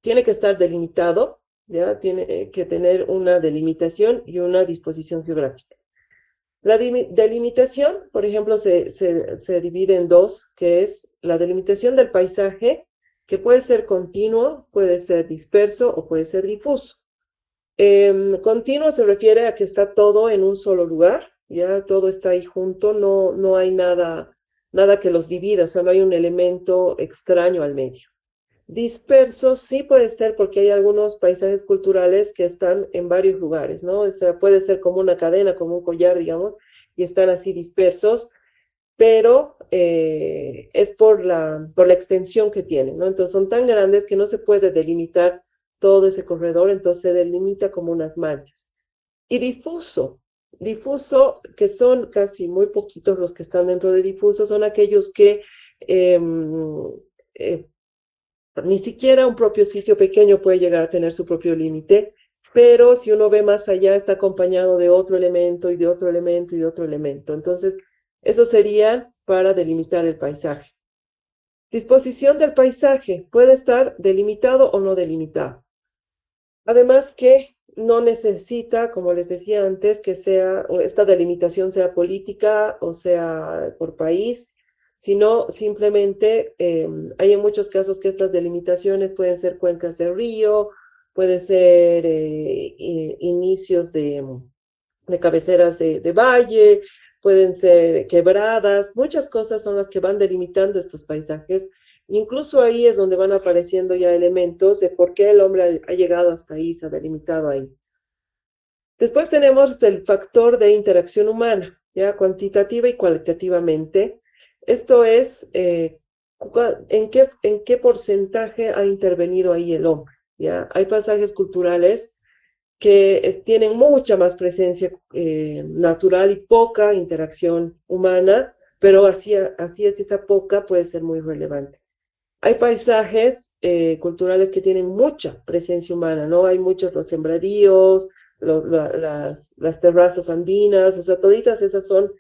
tiene que estar delimitado, ¿ya? Tiene que tener una delimitación y una disposición geográfica. La delimitación, por ejemplo, se divide en dos, que es la delimitación del paisaje, que puede ser continuo, puede ser disperso o puede ser difuso. Continuo se refiere a que está todo en un solo lugar, ya todo está ahí junto, no hay nada que los divida, o sea, no hay un elemento extraño al medio. Disperso sí puede ser porque hay algunos paisajes culturales que están en varios lugares, ¿no? O sea, puede ser como una cadena, como un collar, digamos, y están así dispersos, pero es por la extensión que tienen, ¿no? Entonces son tan grandes que no se puede delimitar todo ese corredor, entonces se delimita como unas manchas. Y difuso, que son casi muy poquitos los que están dentro de difuso, son aquellos que ni siquiera un propio sitio pequeño puede llegar a tener su propio límite, pero si uno ve más allá, está acompañado de otro elemento y de otro elemento y de otro elemento. Entonces, eso sería para delimitar el paisaje. Disposición del paisaje puede estar delimitado o no delimitado. Además que no necesita, como les decía antes, que esta delimitación sea política o sea por país, sino simplemente hay en muchos casos que estas delimitaciones pueden ser cuencas de río, pueden ser inicios de cabeceras de valle, pueden ser quebradas, muchas cosas son las que van delimitando estos paisajes. Incluso ahí es donde van apareciendo ya elementos de por qué el hombre ha llegado hasta ahí, se ha delimitado ahí. Después tenemos el factor de interacción humana, ya cuantitativa y cualitativamente. Esto es en qué porcentaje ha intervenido ahí el hombre. ¿Ya? Hay pasajes culturales que tienen mucha más presencia natural y poca interacción humana, pero así es, esa poca puede ser muy relevante. Hay paisajes culturales que tienen mucha presencia humana, ¿no? Hay muchos los sembradíos, las terrazas andinas, o sea, toditas esas son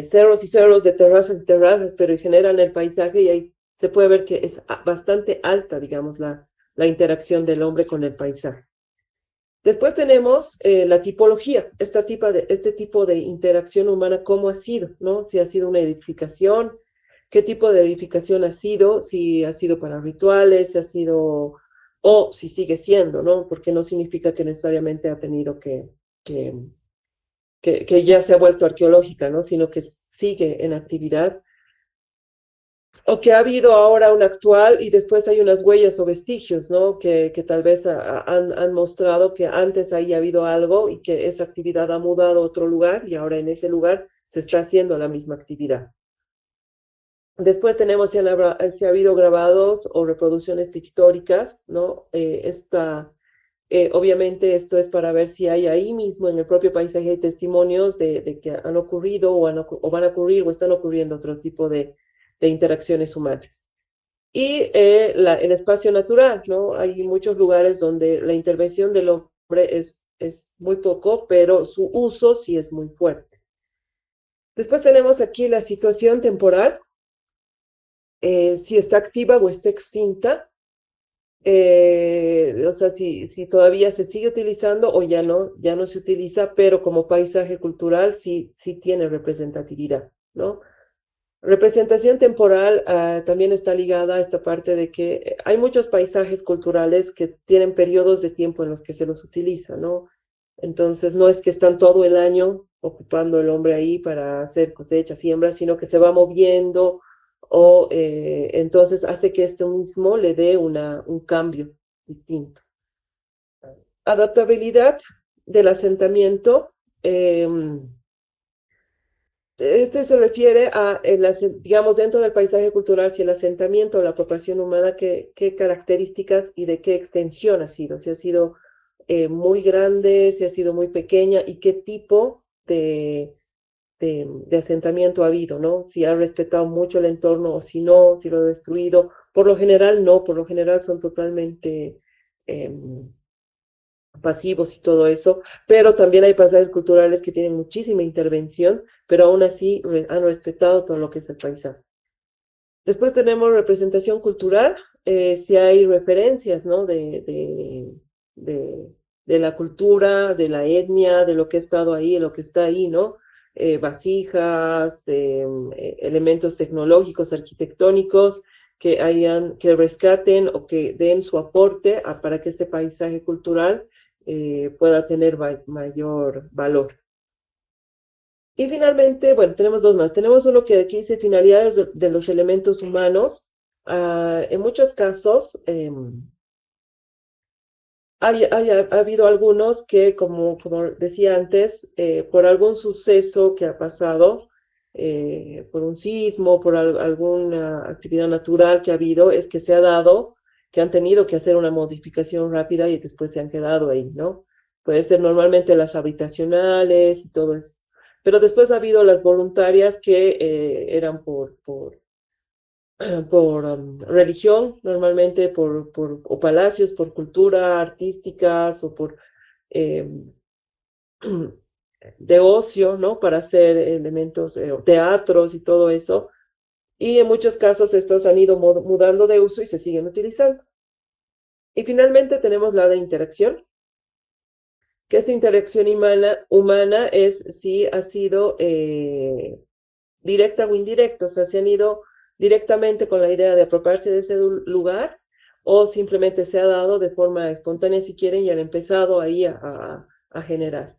cerros y cerros de terrazas y terrazas, pero generan el paisaje y ahí se puede ver que es bastante alta, digamos, la interacción del hombre con el paisaje. Después tenemos la tipología, este tipo de interacción humana, cómo ha sido, ¿no? Si ha sido una edificación, qué tipo de edificación ha sido, si ha sido para rituales, si ha sido, o si sigue siendo, ¿no? Porque no significa que necesariamente ha tenido que ya se ha vuelto arqueológica, ¿no? Sino que sigue en actividad. O que ha habido ahora un actual y después hay unas huellas o vestigios, ¿no? Que tal vez han mostrado que antes ahí ha habido algo y que esa actividad ha mudado a otro lugar y ahora en ese lugar se está haciendo la misma actividad. Después tenemos si ha habido grabados o reproducciones pictóricas, ¿no? Obviamente esto es para ver si hay ahí mismo en el propio paisaje hay testimonios de que han ocurrido o van a ocurrir o están ocurriendo otro tipo de interacciones humanas. Y el espacio natural, ¿no? Hay muchos lugares donde la intervención del hombre es muy poco, pero su uso sí es muy fuerte. Después tenemos aquí la situación temporal, si está activa o está extinta, o sea, si todavía se sigue utilizando o ya no se utiliza, pero como paisaje cultural sí tiene representatividad, ¿no? Representación temporal también está ligada a esta parte de que hay muchos paisajes culturales que tienen periodos de tiempo en los que se los utiliza, ¿no? Entonces no es que están todo el año ocupando el hombre ahí para hacer cosechas, siembras, sino que se va moviendo o entonces hace que esto mismo le dé un cambio distinto. Adaptabilidad del asentamiento. Este se refiere a, digamos, dentro del paisaje cultural, si el asentamiento o la apropiación humana, qué características y de qué extensión ha sido, si ha sido muy grande, si ha sido muy pequeña y qué tipo de asentamiento ha habido, ¿no? Si ha respetado mucho el entorno o si no, si lo ha destruido. Por lo general, no, por lo general son totalmente pasivos y todo eso, pero también hay pasajes culturales que tienen muchísima intervención, pero aún así han respetado todo lo que es el paisaje. Después tenemos representación cultural, si hay referencias, ¿no? De la cultura, de la etnia, de lo que ha estado ahí, de lo que está ahí, ¿no? Vasijas, elementos tecnológicos, arquitectónicos, que rescaten o que den su aporte para que este paisaje cultural pueda tener mayor valor. Y finalmente, bueno, tenemos dos más. Tenemos uno que aquí dice finalidades de los elementos humanos. En muchos casos, ha habido algunos que, como decía antes, por algún suceso que ha pasado, por un sismo, por alguna actividad natural que ha habido, es que se ha dado, que han tenido que hacer una modificación rápida y después se han quedado ahí, ¿no? Puede ser normalmente las habitacionales y todo eso. Pero después ha habido las voluntarias que eran por religión, normalmente o palacios, por cultura artísticas o por eh, de ocio, ¿no? Para hacer elementos, teatros y todo eso. Y en muchos casos estos han ido mudando de uso y se siguen utilizando. Y finalmente tenemos la de interacción, que esta interacción humana es si ha sido directa o indirecta, o sea, se han ido directamente con la idea de apropiarse de ese lugar o simplemente se ha dado de forma espontánea si quieren y han empezado ahí a generar.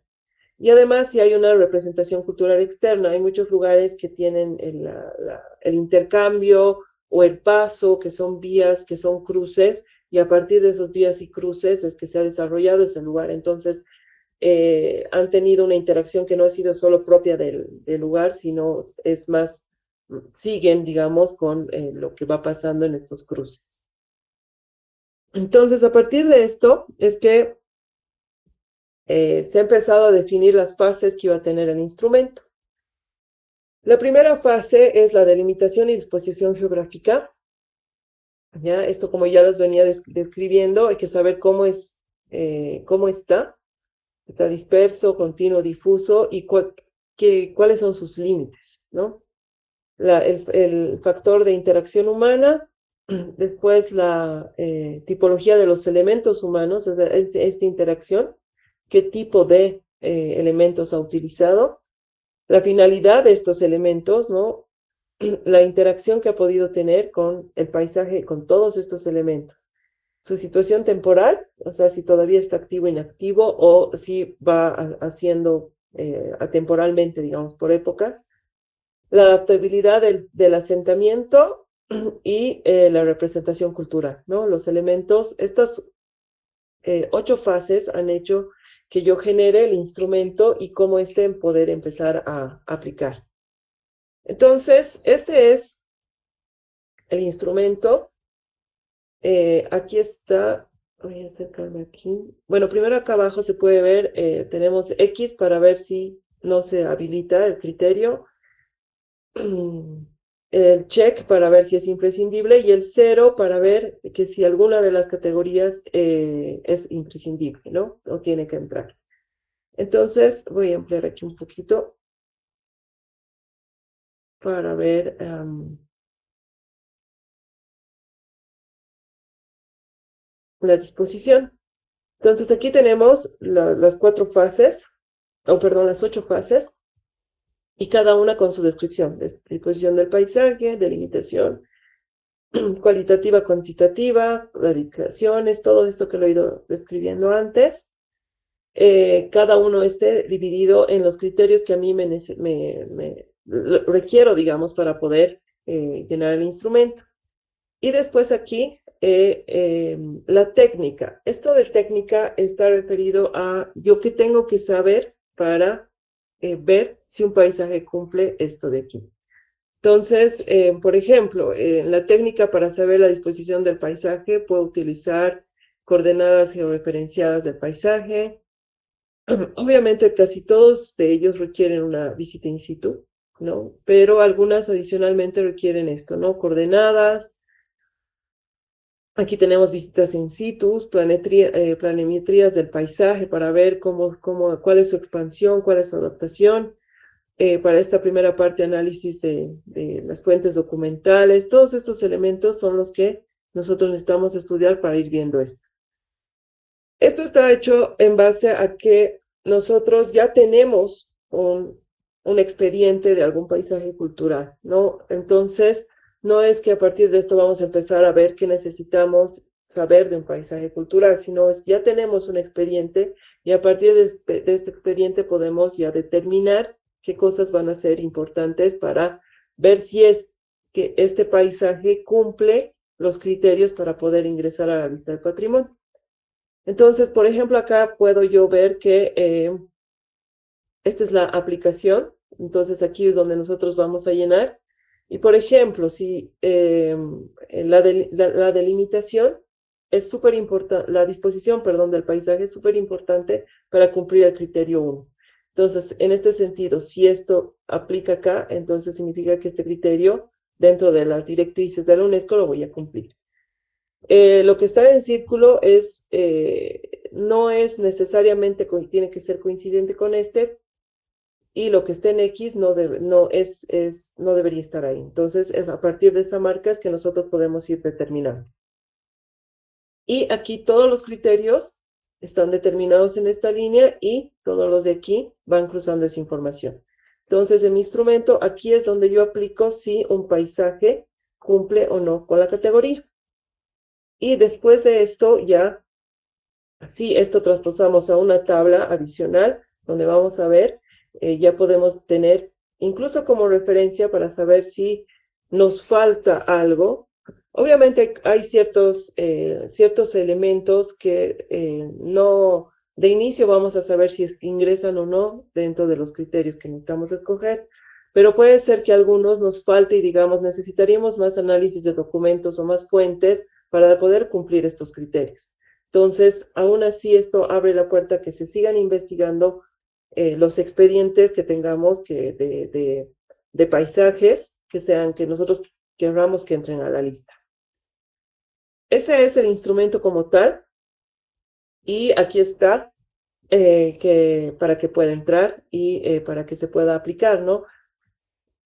Y además, si hay una representación cultural externa, hay muchos lugares que tienen el intercambio o el paso, que son vías, que son cruces, y a partir de esos vías y cruces es que se ha desarrollado ese lugar. Entonces, han tenido una interacción que no ha sido solo propia del lugar, sino es más, siguen, digamos, con lo que va pasando en estos cruces. Entonces, a partir de esto, es que se ha empezado a definir las fases que iba a tener el instrumento. La primera fase es la delimitación y disposición geográfica. ¿Ya? Esto, como ya les venía describiendo, hay que saber cómo está. Está disperso, continuo, difuso y cuáles son sus límites, ¿no? El factor de interacción humana, después la tipología de los elementos humanos, es esta interacción, qué tipo de elementos ha utilizado, la finalidad de estos elementos, ¿no? La interacción que ha podido tener con el paisaje, con todos estos elementos. Su situación temporal, o sea, si todavía está activo o inactivo, o si va haciendo atemporalmente, digamos, por épocas. La adaptabilidad del asentamiento y la representación cultural, ¿no? Los elementos, estas 8 fases han hecho que yo genere el instrumento y cómo poder empezar a aplicar. Entonces, este es el instrumento. Aquí está, voy a acercarme aquí. Bueno, primero acá abajo se puede ver, tenemos X para ver si no se habilita el criterio, el check para ver si es imprescindible y el 0 para ver que si alguna de las categorías es imprescindible, ¿no? O tiene que entrar. Entonces, voy a ampliar aquí un poquito para ver la disposición. Entonces, aquí tenemos las 4 fases, o perdón, las 8 fases, y cada una con su descripción: disposición del paisaje, delimitación cualitativa, cuantitativa, radicaciones, todo esto que lo he ido describiendo antes. Cada uno esté dividido en los criterios que a mí requiero, digamos, para poder llenar el instrumento. Y después aquí, la técnica. Esto de técnica está referido a yo qué tengo que saber para ver si un paisaje cumple esto de aquí. Entonces, por ejemplo, la técnica para saber la disposición del paisaje puedo utilizar coordenadas georreferenciadas del paisaje. Obviamente, casi todos de ellos requieren una visita in situ, ¿no? Pero algunas adicionalmente requieren esto, ¿no? Coordenadas. Aquí tenemos visitas in situ, planimetrías del paisaje para ver cuál es su expansión, cuál es su adaptación. Para esta primera parte, análisis de las fuentes documentales. Todos estos elementos son los que nosotros necesitamos estudiar para ir viendo esto. Esto está hecho en base a que nosotros ya tenemos un expediente de algún paisaje cultural, ¿no? Entonces, no es que a partir de esto vamos a empezar a ver qué necesitamos saber de un paisaje cultural, sino ya tenemos un expediente y a partir de este expediente podemos ya determinar qué cosas van a ser importantes para ver si es que este paisaje cumple los criterios para poder ingresar a la lista del patrimonio. Entonces, por ejemplo, acá puedo yo ver que esta es la aplicación. Entonces, aquí es donde nosotros vamos a llenar. Y, por ejemplo, si la delimitación es súper importante, la disposición, perdón, del paisaje es súper importante para cumplir el criterio 1. Entonces, en este sentido, si esto aplica acá, entonces significa que este criterio, dentro de las directrices de la UNESCO, lo voy a cumplir. Lo que está en círculo no es necesariamente, tiene que ser coincidente con este, y lo que está en X no debería estar ahí. Entonces, es a partir de esa marca es que nosotros podemos ir determinando. Y aquí todos los criterios están determinados en esta línea y todos los de aquí van cruzando esa información. Entonces, en mi instrumento, aquí es donde yo aplico si un paisaje cumple o no con la categoría. Y después de esto, ya, si esto traspasamos a una tabla adicional, donde vamos a ver, ya podemos tener incluso como referencia para saber si nos falta algo. Obviamente hay ciertos elementos que no, de inicio vamos a saber si es que ingresan o no dentro de los criterios que necesitamos escoger, pero puede ser que algunos nos falte y digamos necesitaríamos más análisis de documentos o más fuentes para poder cumplir estos criterios. Entonces, aún así, esto abre la puerta a que se sigan investigando los expedientes que tengamos de paisajes que nosotros queramos que entren a la lista. Ese es el instrumento como tal, y aquí está para que pueda entrar y para que se pueda aplicar, ¿no?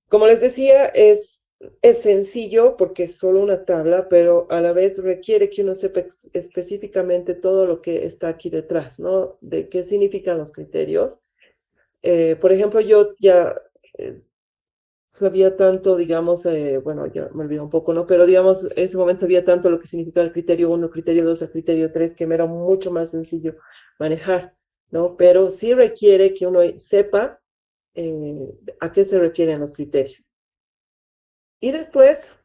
Como les decía, es sencillo porque es solo una tabla, pero a la vez requiere que uno sepa específicamente todo lo que está aquí detrás, ¿no? De qué significan los criterios. Por ejemplo, yo ya sabía tanto, digamos, bueno, ya me olvidé un poco, ¿no? Pero digamos, en ese momento sabía tanto lo que significa el criterio 1, criterio 2, el criterio 3, que me era mucho más sencillo manejar, ¿no? Pero sí requiere que uno sepa a qué se refieren los criterios. Y después,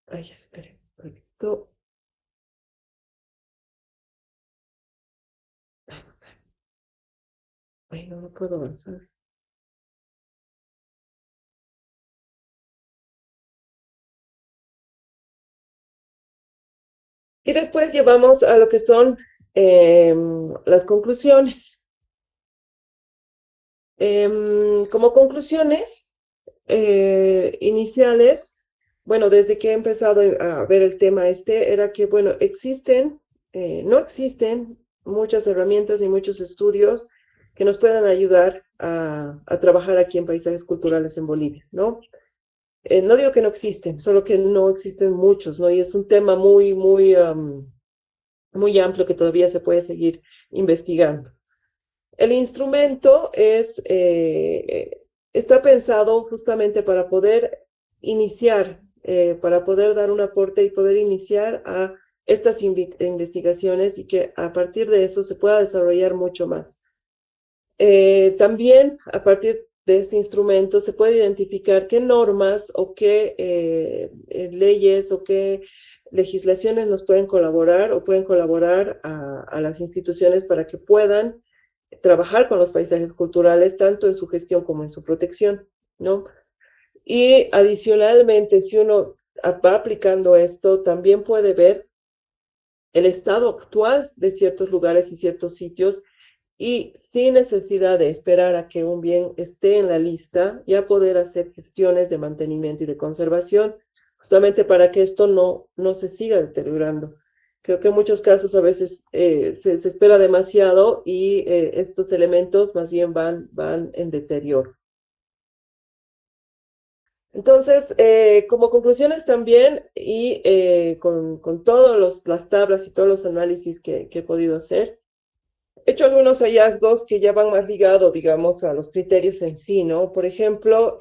ay, espere, un poquito. Ay, no, no puedo avanzar. Y después llevamos a lo que son las conclusiones. Como conclusiones iniciales, bueno, desde que he empezado a ver el tema era que, bueno, no existen muchas herramientas ni muchos estudios que nos puedan ayudar a trabajar aquí en paisajes culturales en Bolivia, ¿no? No digo que no existen, solo que no existen muchos, ¿no? Y es un tema muy amplio que todavía se puede seguir investigando. El instrumento está pensado justamente para poder iniciar, para poder dar un aporte y poder iniciar a estas investigaciones y que a partir de eso se pueda desarrollar mucho más. También a partir de este instrumento se puede identificar qué normas o qué leyes o qué legislaciones nos pueden colaborar o pueden colaborar a las instituciones para que puedan trabajar con los paisajes culturales, tanto en su gestión como en su protección, ¿no? Y adicionalmente, si uno va aplicando esto, también puede ver el estado actual de ciertos lugares y ciertos sitios y sin necesidad de esperar a que un bien esté en la lista, ya poder hacer gestiones de mantenimiento y de conservación, justamente para que esto no se siga deteriorando. Creo que en muchos casos a veces se espera demasiado y estos elementos más bien van en deterioro. Entonces, como conclusiones también, y con todas las tablas y todos los análisis que he podido hacer, he hecho algunos hallazgos que ya van más ligados, digamos, a los criterios en sí, ¿no? Por ejemplo,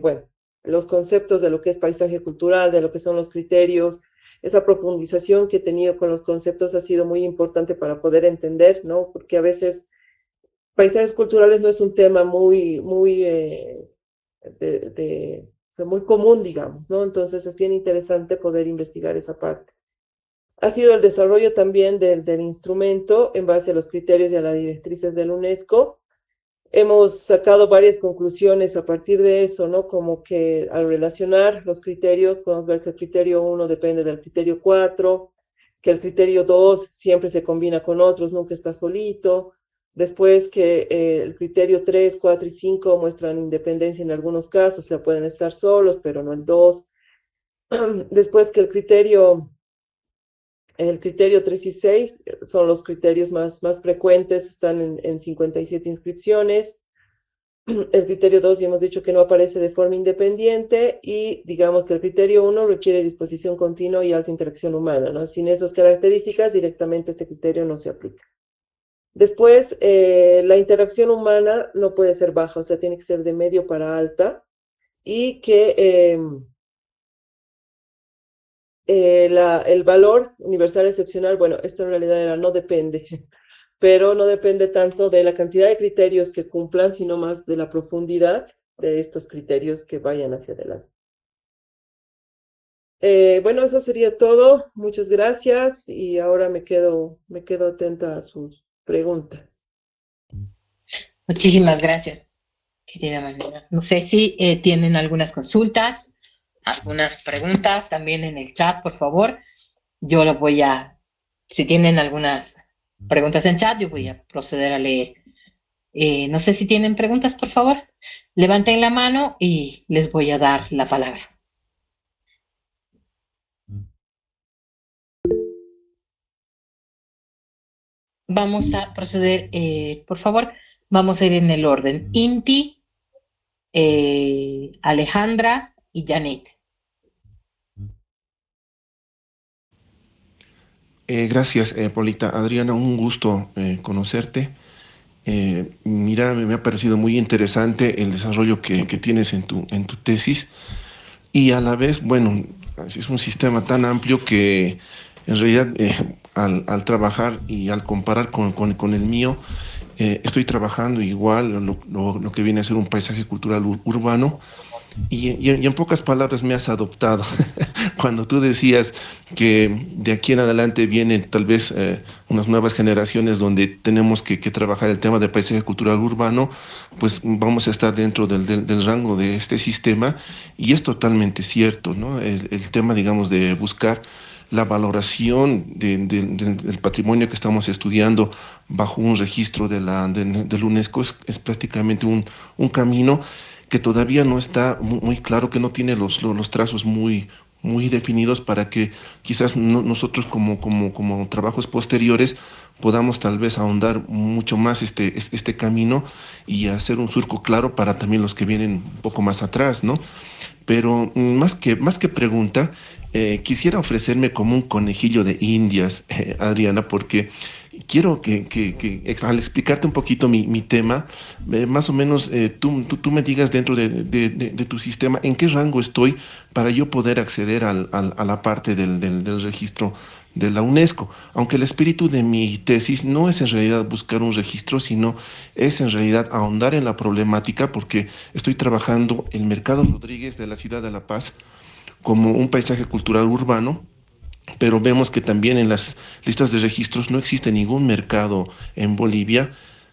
bueno, los conceptos de lo que es paisaje cultural, de lo que son los criterios, esa profundización que he tenido con los conceptos ha sido muy importante para poder entender, ¿no? Porque a veces paisajes culturales no es un tema o sea, muy común, digamos, ¿no? Entonces es bien interesante poder investigar esa parte. Ha sido el desarrollo también del instrumento en base a los criterios y a las directrices de la UNESCO. Hemos sacado varias conclusiones a partir de eso, ¿no? Como que al relacionar los criterios, podemos ver que el criterio 1 depende del criterio 4, que el criterio 2 siempre se combina con otros, nunca está solito. Después que el criterio 3, 4 y 5 muestran independencia en algunos casos, o sea, pueden estar solos, pero no el 2. Después que el criterio 3 y 6 son los criterios más frecuentes, están en 57 inscripciones. El criterio 2 ya hemos dicho que no aparece de forma independiente y digamos que el criterio 1 requiere disposición continua y alta interacción humana, ¿no? Sin esas características, directamente este criterio no se aplica. Después, la interacción humana no puede ser baja, o sea, tiene que ser de medio para alta y que el valor universal excepcional, bueno, esto en realidad no depende, pero no depende tanto de la cantidad de criterios que cumplan, sino más de la profundidad de estos criterios que vayan hacia adelante. Bueno, eso sería todo. Muchas gracias y ahora me quedo atenta a sus preguntas. Muchísimas gracias, querida Manuela. No sé si tienen algunas consultas, algunas preguntas también en el chat, por favor. Yo lo voy a, si tienen algunas preguntas en chat, yo voy a proceder a leer. No sé si tienen preguntas, por favor. Levanten la mano y les voy a dar la palabra. Vamos a proceder, por favor, vamos a ir en el orden. Inti, Alejandra y Janet. Gracias, Polita. Adriana, un gusto conocerte. Mira, me ha parecido muy interesante el desarrollo que tienes en tu tesis y a la vez, bueno, es un sistema tan amplio que en realidad al trabajar y al comparar con el mío, estoy trabajando igual lo que viene a ser un paisaje cultural urbano Y en pocas palabras me has adoptado. Cuando tú decías que de aquí en adelante vienen tal vez unas nuevas generaciones donde tenemos que trabajar el tema de paisaje cultural urbano, pues vamos a estar dentro del rango de este sistema y es totalmente cierto, ¿no? El tema, digamos, de buscar la valoración del patrimonio que estamos estudiando bajo un registro del UNESCO es prácticamente un camino que todavía no está muy claro, que no tiene los trazos muy definidos para que quizás nosotros como trabajos posteriores podamos tal vez ahondar mucho más este camino y hacer un surco claro para también los que vienen un poco más atrás, ¿no? Pero más que pregunta, quisiera ofrecerme como un conejillo de Indias, Adriana, porque quiero al explicarte un poquito mi tema, más o menos tú me digas dentro de tu sistema en qué rango estoy para yo poder acceder a la parte del registro de la UNESCO. Aunque el espíritu de mi tesis no es en realidad buscar un registro, sino es en realidad ahondar en la problemática, porque estoy trabajando el Mercado Rodríguez de la ciudad de La Paz como un paisaje cultural urbano, pero vemos que también en las listas de registros no existe ningún mercado en Bolivia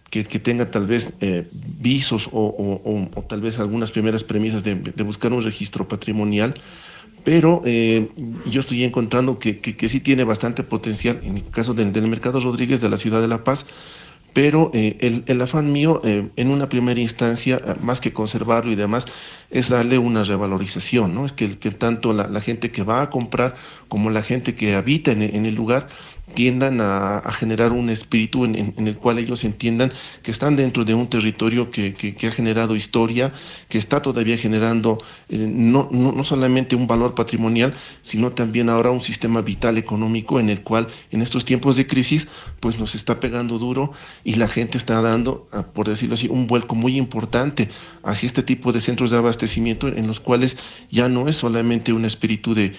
que tenga tal vez visos o tal vez algunas primeras premisas de buscar un registro patrimonial, pero yo estoy encontrando que sí tiene bastante potencial en el caso del Mercado Rodríguez de la ciudad de La Paz, pero el afán mío en una primera instancia, más que conservarlo y demás, es darle una revalorización, ¿no? Es que tanto la gente que va a comprar como la gente que habita en el lugar tiendan a generar un espíritu en el cual ellos entiendan que están dentro de un territorio que ha generado historia, que está todavía generando no solamente un valor patrimonial, sino también ahora un sistema vital económico en el cual en estos tiempos de crisis pues nos está pegando duro y la gente está dando, por decirlo así, un vuelco muy importante hacia este tipo de centros de abastecimiento en los cuales ya no es solamente un espíritu de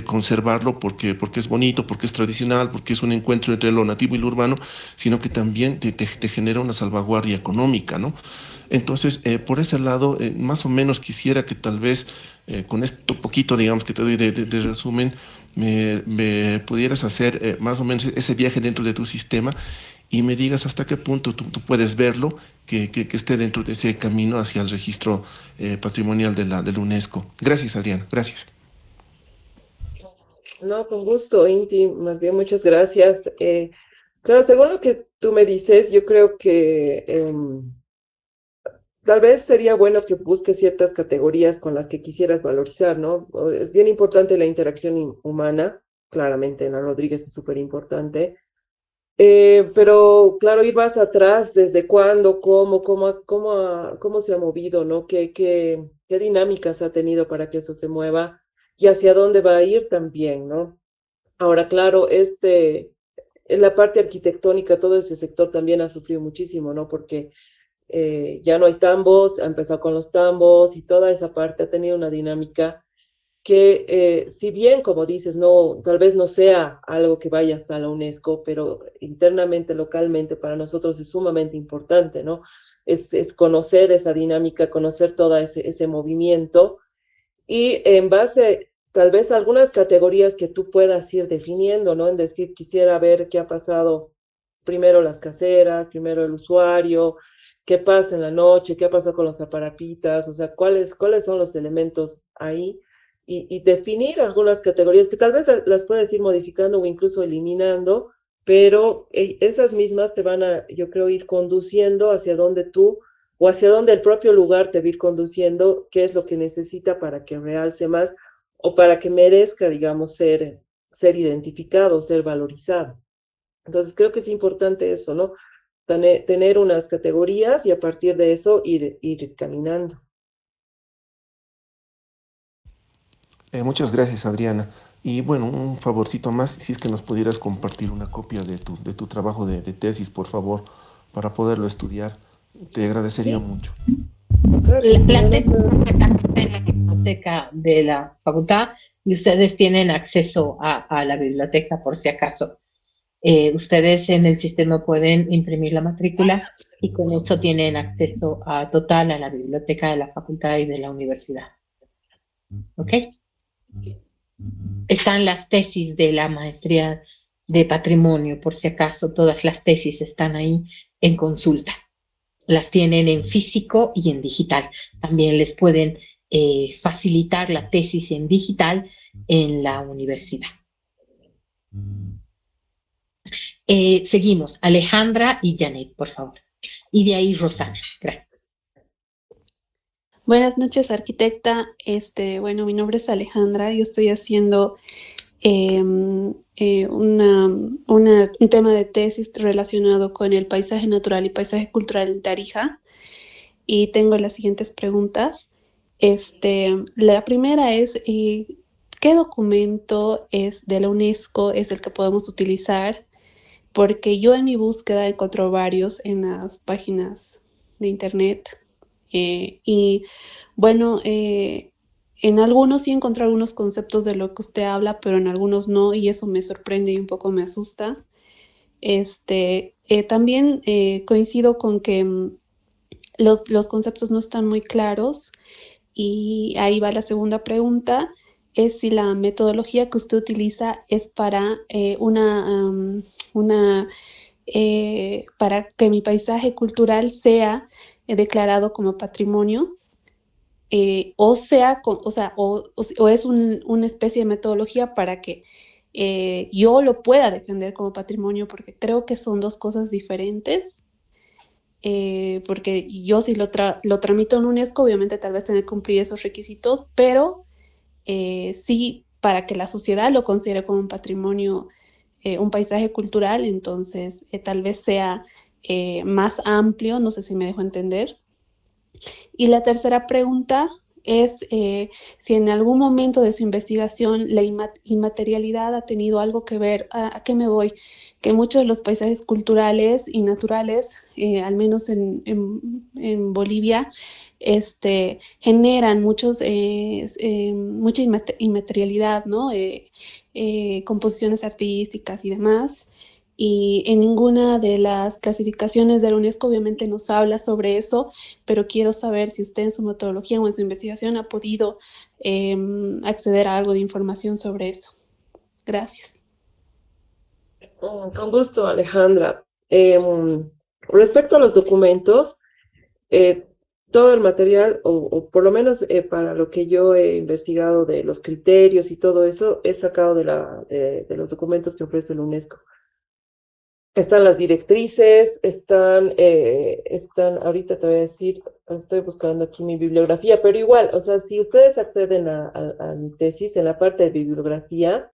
conservarlo porque es bonito, porque es tradicional, porque es un encuentro entre lo nativo y lo urbano, sino que también te genera una salvaguardia económica, ¿no? Entonces, por ese lado, más o menos quisiera que tal vez con esto poquito, digamos, que te doy de resumen, me pudieras hacer más o menos ese viaje dentro de tu sistema y me digas hasta qué punto tú puedes verlo, que esté dentro de ese camino hacia el registro patrimonial de la UNESCO. Gracias, Adriana. Gracias. No, con gusto, Inti, más bien muchas gracias. Claro, según lo que tú me dices, yo creo que tal vez sería bueno que busques ciertas categorías con las que quisieras valorizar, ¿no? Es bien importante la interacción humana, claramente en la Rodríguez es súper importante, pero claro, ir más atrás, desde cuándo, cómo se ha movido, ¿no? ¿Qué dinámicas ha tenido para que eso se mueva y hacia dónde va a ir también, ¿no? Ahora, claro, en la parte arquitectónica, todo ese sector también ha sufrido muchísimo, ¿no? Porque ya no hay tambos, ha empezado con los tambos y toda esa parte ha tenido una dinámica que, si bien, como dices, no, tal vez no sea algo que vaya hasta la UNESCO, pero internamente, localmente, para nosotros es sumamente importante, ¿no? Es conocer esa dinámica, conocer todo ese movimiento y en base, tal vez, a algunas categorías que tú puedas ir definiendo, ¿no? En decir, quisiera ver qué ha pasado primero las caseras, primero el usuario, qué pasa en la noche, qué ha pasado con los aparapitas, o sea, cuáles son los elementos ahí y definir algunas categorías que tal vez las puedes ir modificando o incluso eliminando, pero esas mismas te van a, yo creo, ir conduciendo hacia donde tú o hacia donde el propio lugar te va a ir conduciendo, qué es lo que necesita para que realce más o para que merezca, digamos, ser identificado, ser valorizado. Entonces creo que es importante eso, ¿no? Tener unas categorías y a partir de eso ir caminando. Muchas gracias, Adriana. Y bueno, un favorcito más, si es que nos pudieras compartir una copia de tu trabajo de tesis, por favor, para poderlo estudiar. Te agradecería Sí, mucho. claro, La no, tesis, no, por si acaso, está en la biblioteca de la facultad y ustedes tienen acceso a la biblioteca por si acaso. Ustedes en el sistema pueden imprimir la matrícula y con eso tienen acceso total a la biblioteca de la facultad y de la universidad. ¿Ok? Están las tesis de la maestría de patrimonio, por si acaso, todas las tesis están ahí en consulta. Las tienen en físico y en digital. También les pueden facilitar la tesis en digital en la universidad. Seguimos. Alejandra y Janet, por favor. Y de ahí Rosana. Gracias. Buenas noches, arquitecta. Bueno, mi nombre es Alejandra. Yo estoy haciendo un tema de tesis relacionado con el paisaje natural y paisaje cultural en Tarija. Y tengo las siguientes preguntas. La primera es, ¿qué documento es de la UNESCO es el que podemos utilizar? Porque yo en mi búsqueda encontré varios en las páginas de internet. Y bueno, en algunos sí encontré algunos conceptos de lo que usted habla, pero en algunos no, y eso me sorprende y un poco me asusta. También coincido con que los conceptos no están muy claros, y ahí va la segunda pregunta, es si la metodología que usted utiliza es para para que mi paisaje cultural sea declarado como patrimonio, o es una especie de metodología para que yo lo pueda defender como patrimonio, porque creo que son dos cosas diferentes. Porque yo si lo tramito en UNESCO, obviamente tal vez tenga que cumplir esos requisitos, pero sí, para que la sociedad lo considere como un patrimonio, un paisaje cultural, entonces tal vez sea más amplio, no sé si me dejo entender. Y la tercera pregunta es si en algún momento de su investigación la inmaterialidad ha tenido algo que ver. ¿A qué me voy? Que muchos de los paisajes culturales y naturales, al menos en Bolivia, generan mucha inmaterialidad, ¿no? Composiciones artísticas y demás. Y en ninguna de las clasificaciones de la UNESCO obviamente nos habla sobre eso, pero quiero saber si usted en su metodología o en su investigación ha podido acceder a algo de información sobre eso. Gracias. Con gusto, Alejandra. Respecto a los documentos, eh, todo el material, o por lo menos para lo que yo he investigado de los criterios y todo eso, es sacado de los documentos que ofrece la UNESCO. Están las directrices, ahorita te voy a decir, estoy buscando aquí mi bibliografía, pero igual, o sea, si ustedes acceden a mi tesis, en la parte de bibliografía,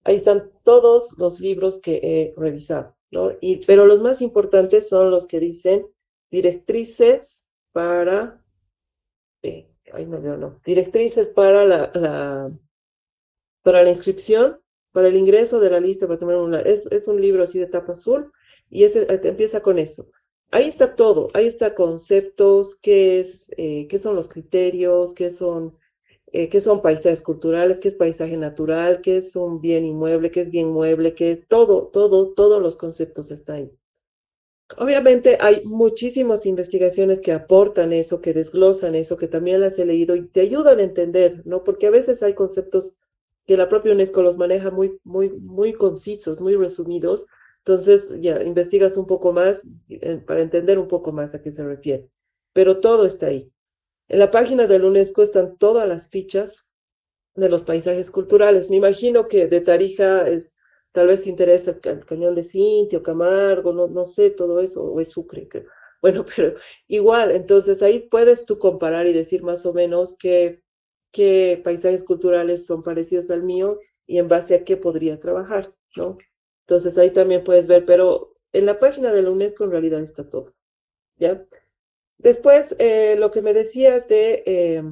ahí están todos los libros que he revisado, ¿no? Pero los más importantes son los que dicen directrices para, ahí no veo, no, directrices para para la inscripción, para el ingreso de la lista patrimonio. Es un libro así de tapa azul, y empieza con eso. Ahí está todo, ahí está conceptos, qué son los criterios, qué son paisajes culturales, qué es paisaje natural, qué es un bien inmueble, qué es bien mueble, qué es todos los conceptos están ahí. Obviamente hay muchísimas investigaciones que aportan eso, que desglosan eso, que también las he leído y te ayudan a entender, ¿no? Porque a veces hay conceptos que la propia UNESCO los maneja muy concisos, muy resumidos. Entonces ya investigas un poco más para entender un poco más a qué se refiere. Pero todo está ahí. En la página de la UNESCO están todas las fichas de los paisajes culturales. Me imagino que de Tarija tal vez te interesa el Cañón de Cinti o Camargo, no sé, todo eso, o es Sucre, creo. Bueno, pero igual, entonces ahí puedes tú comparar y decir más o menos qué paisajes culturales son parecidos al mío y en base a qué podría trabajar, ¿no? Entonces ahí también puedes ver, pero en la página de la UNESCO en realidad está todo, ¿ya? Después, lo que me decías de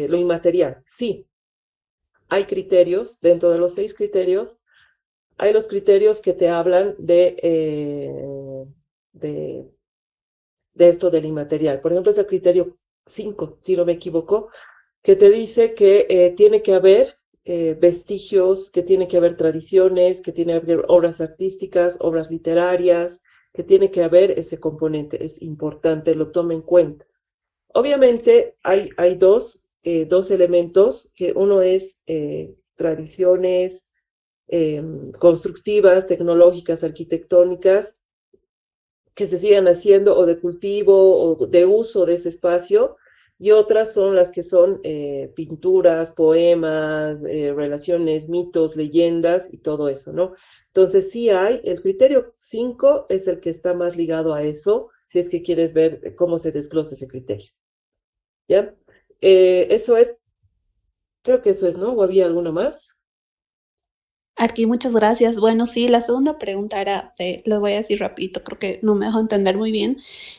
lo inmaterial, sí, hay criterios, dentro de los 6 criterios, hay los criterios que te hablan de, de esto del inmaterial. Por ejemplo, es el criterio 5, si no me equivoco, que te dice que tiene que haber vestigios, que tiene que haber tradiciones, que tiene que haber obras artísticas, obras literarias, que tiene que haber ese componente. Es importante, lo tome en cuenta. Obviamente hay dos elementos, que uno es tradiciones constructivas, tecnológicas, arquitectónicas, que se sigan haciendo o de cultivo o de uso de ese espacio, y otras son las que son pinturas, poemas, relaciones, mitos, leyendas y todo eso, ¿no? Entonces sí hay, el criterio 5 es el que está más ligado a eso, si es que quieres ver cómo se desglosa ese criterio, ¿ya? Eso es, creo que eso es, ¿no? ¿O había alguna más? Arqui, muchas gracias. Bueno, sí, la segunda pregunta era, lo voy a decir rapidito, creo que no me dejó entender muy bien,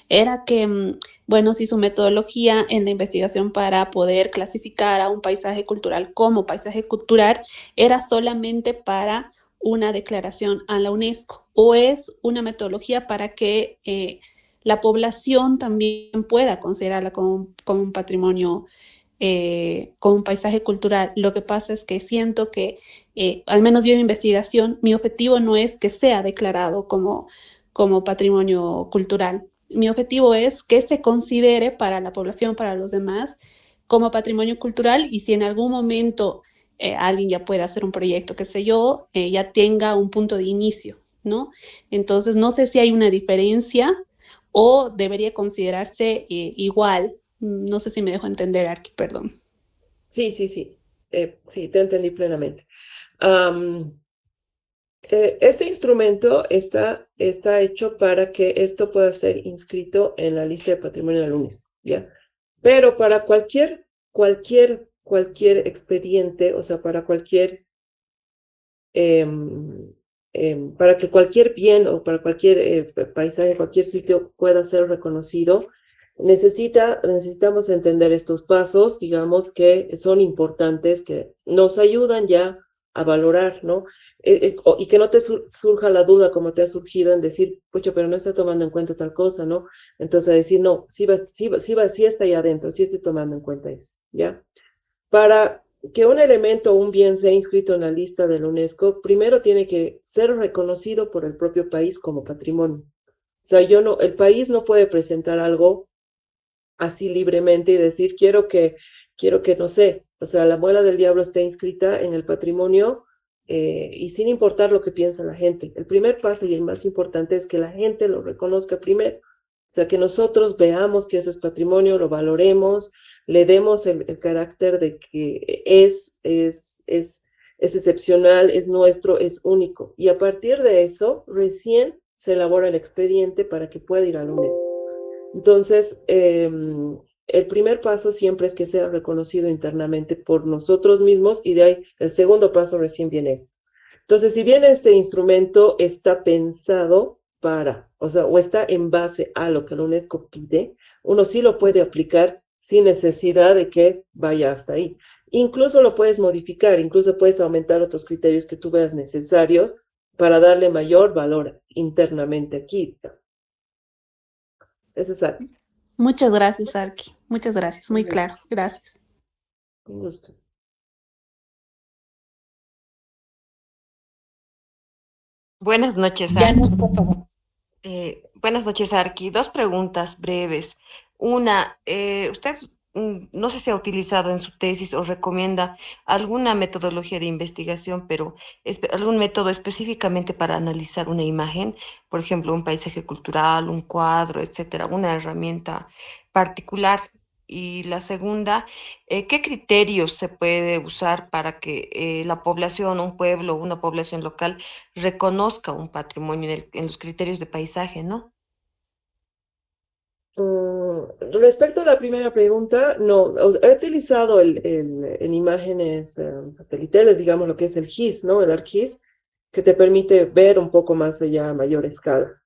era que, bueno, si su metodología en la investigación para poder clasificar a un paisaje cultural como paisaje cultural era solamente para una declaración a la UNESCO, o es una metodología para que la población también pueda considerarla como un patrimonio, como un paisaje cultural. Lo que pasa es que siento que, al menos yo en investigación, mi objetivo no es que sea declarado como patrimonio cultural. Mi objetivo es que se considere para la población, para los demás, como patrimonio cultural, y si en algún momento alguien ya puede hacer un proyecto, qué sé yo, ya tenga un punto de inicio, ¿no? Entonces, no sé si hay una diferencia o debería considerarse igual. No sé si me dejo entender, Arqui, perdón. Sí, sí, sí. Sí, te entendí plenamente. Este instrumento está hecho para que esto pueda ser inscrito en la lista de patrimonio de la UNESCO, ¿ya? Pero para cualquier expediente, o sea, para que cualquier bien o para cualquier paisaje, cualquier sitio pueda ser reconocido, necesitamos entender estos pasos, digamos, que son importantes, que nos ayudan ya a valorar, ¿no? Y que no te surja la duda como te ha surgido en decir, pucha, pero no está tomando en cuenta tal cosa, ¿no? Entonces decir, no, sí está ahí adentro, sí estoy tomando en cuenta eso, ¿ya? Para que un elemento o un bien sea inscrito en la lista de la UNESCO, primero tiene que ser reconocido por el propio país como patrimonio. O sea, el país no puede presentar algo así libremente y decir, quiero que, no sé, o sea, la muela del diablo esté inscrita en el patrimonio, y sin importar lo que piensa la gente. El primer paso y el más importante es que la gente lo reconozca primero. O sea, que nosotros veamos que eso es patrimonio, lo valoremos, le demos el carácter de que es excepcional, es nuestro, es único. Y a partir de eso, recién se elabora el expediente para que pueda ir al UNESCO. Entonces, el primer paso siempre es que sea reconocido internamente por nosotros mismos, y de ahí el segundo paso recién viene esto. Entonces, si bien este instrumento está pensado o sea, o está en base a lo que la UNESCO pide, uno sí lo puede aplicar sin necesidad de que vaya hasta ahí. Incluso lo puedes modificar, incluso puedes aumentar otros criterios que tú veas necesarios para darle mayor valor internamente aquí. Eso es algo. Muchas gracias, Arqui. Muchas gracias. Muy Ujú. claro. Gracias. Con gusto. Buenas noches, Ya Arqui. no, por favor. Buenas noches, Arqui. Dos preguntas breves. Una, usted no sé si ha utilizado en su tesis o recomienda alguna metodología de investigación, pero algún método específicamente para analizar una imagen, por ejemplo, un paisaje cultural, un cuadro, etcétera, una herramienta particular. Y la segunda, ¿qué criterios se puede usar para que la población, un pueblo, una población local reconozca un patrimonio en los criterios de paisaje, ¿no? Respecto a la primera pregunta, no, he utilizado en imágenes satelitales, digamos lo que es el GIS, ¿no? El ArcGIS, que te permite ver un poco más allá a mayor escala.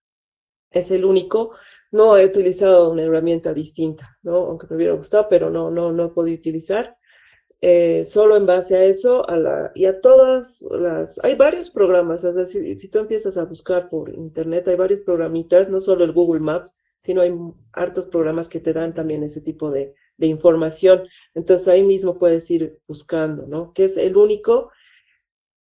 Es el único. No he utilizado una herramienta distinta, ¿no? Aunque me hubiera gustado, pero no he podido utilizar. Solo en base a eso, y a hay varios programas, es decir, si tú empiezas a buscar por internet, hay varios programitas, no solo el Google Maps, sino hay hartos programas que te dan también ese tipo de información. Entonces ahí mismo puedes ir buscando, ¿no? Que es el único.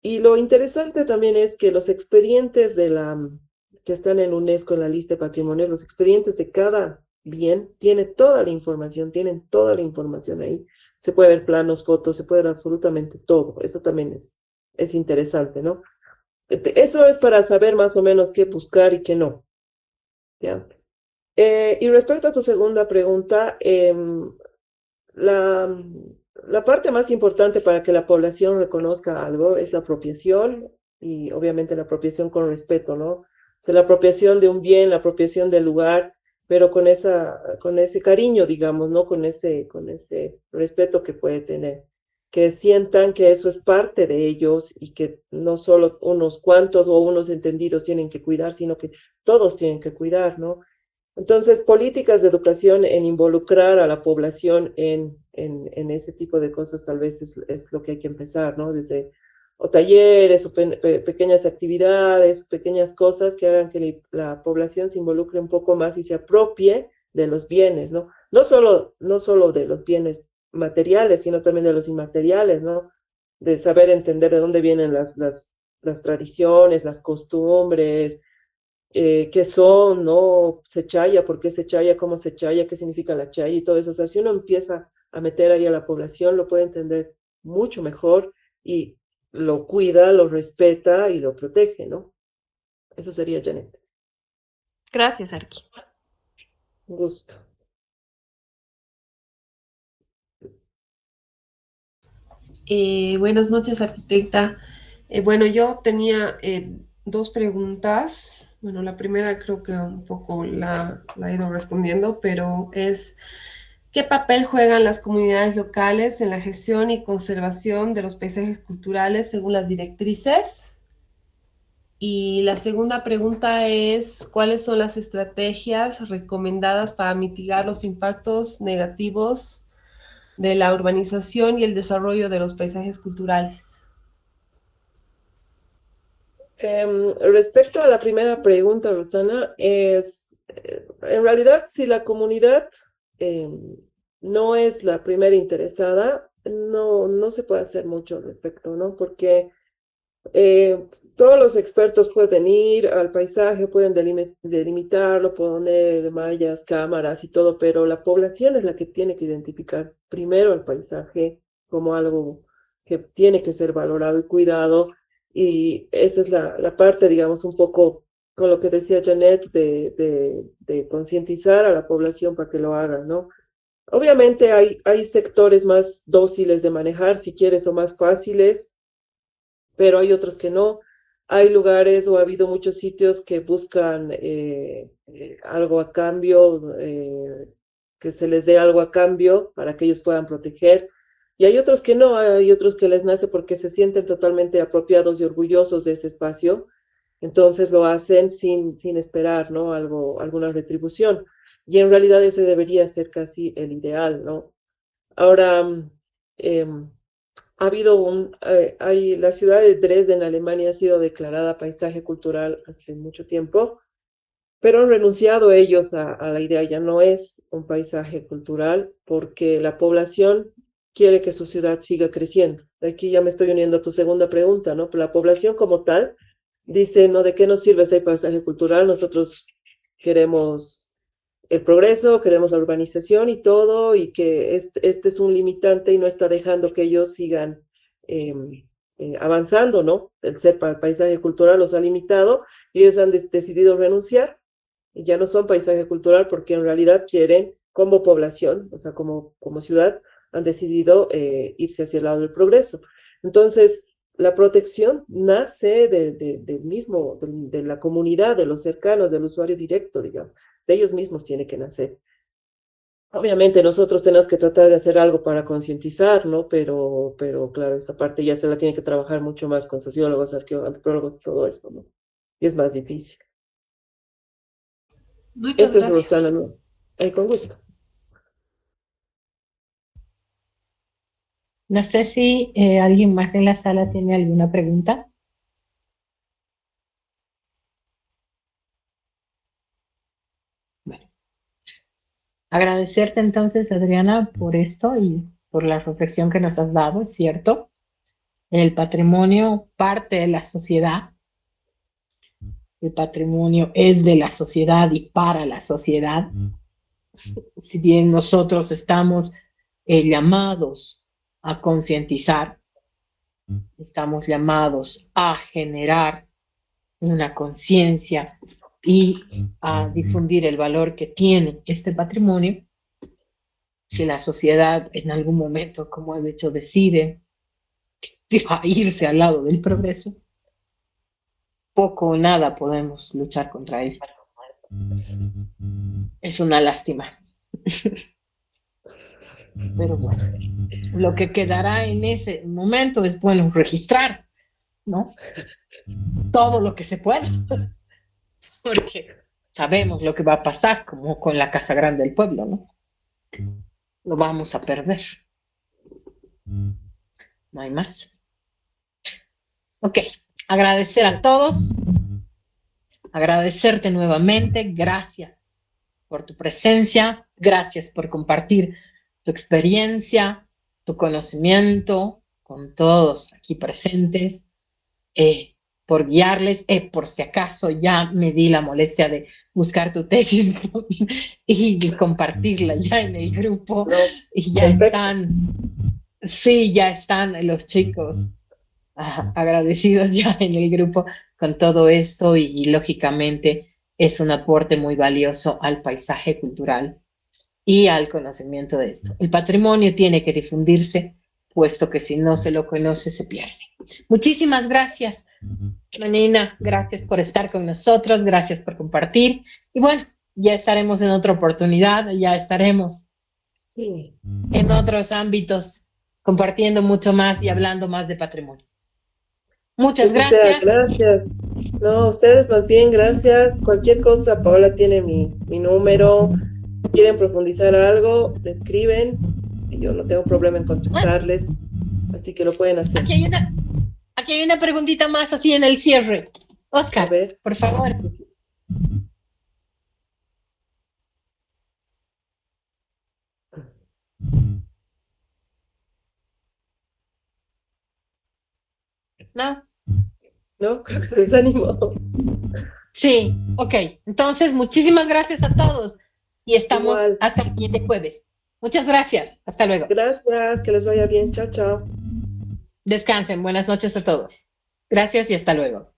Y lo interesante también es que los expedientes que están en UNESCO en la lista de patrimonio, los expedientes de cada bien, tiene toda la información, tienen toda la información ahí. Se puede ver planos, fotos, se puede ver absolutamente todo. Eso también es interesante, ¿no? Eso es para saber más o menos qué buscar y qué no, ¿ya? Y respecto a tu segunda pregunta, la, la parte más importante para que la población reconozca algo es la apropiación y obviamente la apropiación con respeto, ¿no? O sea, la apropiación de un bien, la apropiación del lugar, pero con ese cariño, digamos, ¿no? Con ese respeto que puede tener. Que sientan que eso es parte de ellos y que no solo unos cuantos o unos entendidos tienen que cuidar, sino que todos tienen que cuidar, ¿no? Entonces, políticas de educación en involucrar a la población en ese tipo de cosas tal vez es lo que hay que empezar, ¿no? Desde o talleres, o pequeñas actividades, pequeñas cosas que hagan que la población se involucre un poco más y se apropie de los bienes, ¿no? No solo de los bienes materiales, sino también de los inmateriales, ¿no? De saber entender de dónde vienen las tradiciones, las costumbres, qué son, ¿no? Se chaya, por qué se chaya, cómo se chaya, qué significa la chaya y todo eso. O sea, si uno empieza a meter ahí a la población, lo puede entender mucho mejor y lo cuida, lo respeta y lo protege, ¿no? Eso sería, Janet. Gracias, Arqui. Un gusto. Buenas noches, arquitecta. Bueno, yo tenía dos preguntas. Bueno, la primera creo que un poco la he ido respondiendo, pero es, ¿qué papel juegan las comunidades locales en la gestión y conservación de los paisajes culturales según las directrices? Y la segunda pregunta es, ¿cuáles son las estrategias recomendadas para mitigar los impactos negativos de la urbanización y el desarrollo de los paisajes culturales? Respecto a la primera pregunta, Rosana, en realidad, si la comunidad no es la primera interesada, no se puede hacer mucho al respecto, ¿no? Porque todos los expertos pueden ir al paisaje, pueden delimitarlo, poner mallas, cámaras y todo, pero la población es la que tiene que identificar primero el paisaje como algo que tiene que ser valorado y cuidado. Y esa es la parte, digamos, un poco con lo que decía Janet, de concientizar a la población para que lo hagan, ¿no? Obviamente hay sectores más dóciles de manejar, si quieres, o más fáciles, pero hay otros que no. Hay lugares o ha habido muchos sitios que buscan algo a cambio, que se les dé algo a cambio para que ellos puedan proteger. Y hay otros que no, hay otros que les nace porque se sienten totalmente apropiados y orgullosos de ese espacio. Entonces lo hacen sin esperar, ¿no? Alguna retribución. Y en realidad ese debería ser casi el ideal, ¿no? Ahora, eh, la ciudad de Dresden, Alemania, ha sido declarada paisaje cultural hace mucho tiempo, pero han renunciado ellos a la idea, ya no es un paisaje cultural porque la población quiere que su ciudad siga creciendo. Aquí ya me estoy uniendo a tu segunda pregunta, ¿no? La población como tal dice, ¿no? ¿De qué nos sirve ese paisaje cultural? Nosotros queremos el progreso, queremos la urbanización y todo, y que este es un limitante y no está dejando que ellos sigan eh, avanzando, ¿no? El paisaje cultural los ha limitado y ellos han decidido renunciar y ya no son paisaje cultural porque en realidad quieren, como población, o sea, como ciudad, han decidido irse hacia el lado del progreso. Entonces, la protección nace del mismo, de la comunidad, de los cercanos, del usuario directo, digamos, de ellos mismos tiene que nacer. Obviamente nosotros tenemos que tratar de hacer algo para concientizar, ¿no? Pero claro, esa parte ya se la tiene que trabajar mucho más con sociólogos, arqueólogos, todo eso, ¿no? Y es más difícil. Muchas Eso es Rosana, gracias. ¿no? Ay, con gusto. No sé si alguien más en la sala tiene alguna pregunta. Bueno, agradecerte entonces, Adriana, por esto y por la reflexión que nos has dado, es cierto. El patrimonio parte de la sociedad, el patrimonio es de la sociedad y para la sociedad. si bien nosotros estamos llamados a concientizar, estamos llamados a generar una conciencia y a difundir el valor que tiene este patrimonio. Si la sociedad en algún momento, como he dicho, decide irse al lado del progreso, poco o nada podemos luchar contra él. Es una lástima. Pero bueno, lo que quedará en ese momento es, bueno, registrar, ¿no? Todo lo que se pueda. Porque sabemos lo que va a pasar, como con la Casa Grande del Pueblo, ¿no? Lo vamos a perder. No hay más. Ok, agradecer a todos, agradecerte nuevamente, gracias por tu presencia, gracias por compartir tu experiencia, tu conocimiento con todos aquí presentes, por guiarles, por si acaso ya me di la molestia de buscar tu tesis y compartirla ya en el grupo, y ya están, sí, ya están los chicos agradecidos ya en el grupo con todo esto y lógicamente es un aporte muy valioso al paisaje cultural y al conocimiento de esto. El patrimonio tiene que difundirse, puesto que si no se lo conoce se pierde. Muchísimas gracias, Manina, gracias por estar con nosotros, gracias por compartir y bueno, ya estaremos en otra oportunidad, ya estaremos en otros ámbitos compartiendo mucho más y hablando más de patrimonio. Muchas gracias. Gracias. No, ustedes más bien, gracias. Cualquier cosa, Paola tiene mi número. Quieren profundizar algo, me escriben. Yo no tengo problema en contestarles. Así que lo pueden hacer. Aquí hay una preguntita más así en el cierre. Oscar, por favor. ¿No? ¿No? Creo que se desanimó. Sí, ok. Entonces, muchísimas gracias a todos. Y estamos hasta el siguiente jueves. Muchas gracias. Hasta luego. Gracias, que les vaya bien. Chao, chao. Descansen. Buenas noches a todos. Gracias y hasta luego.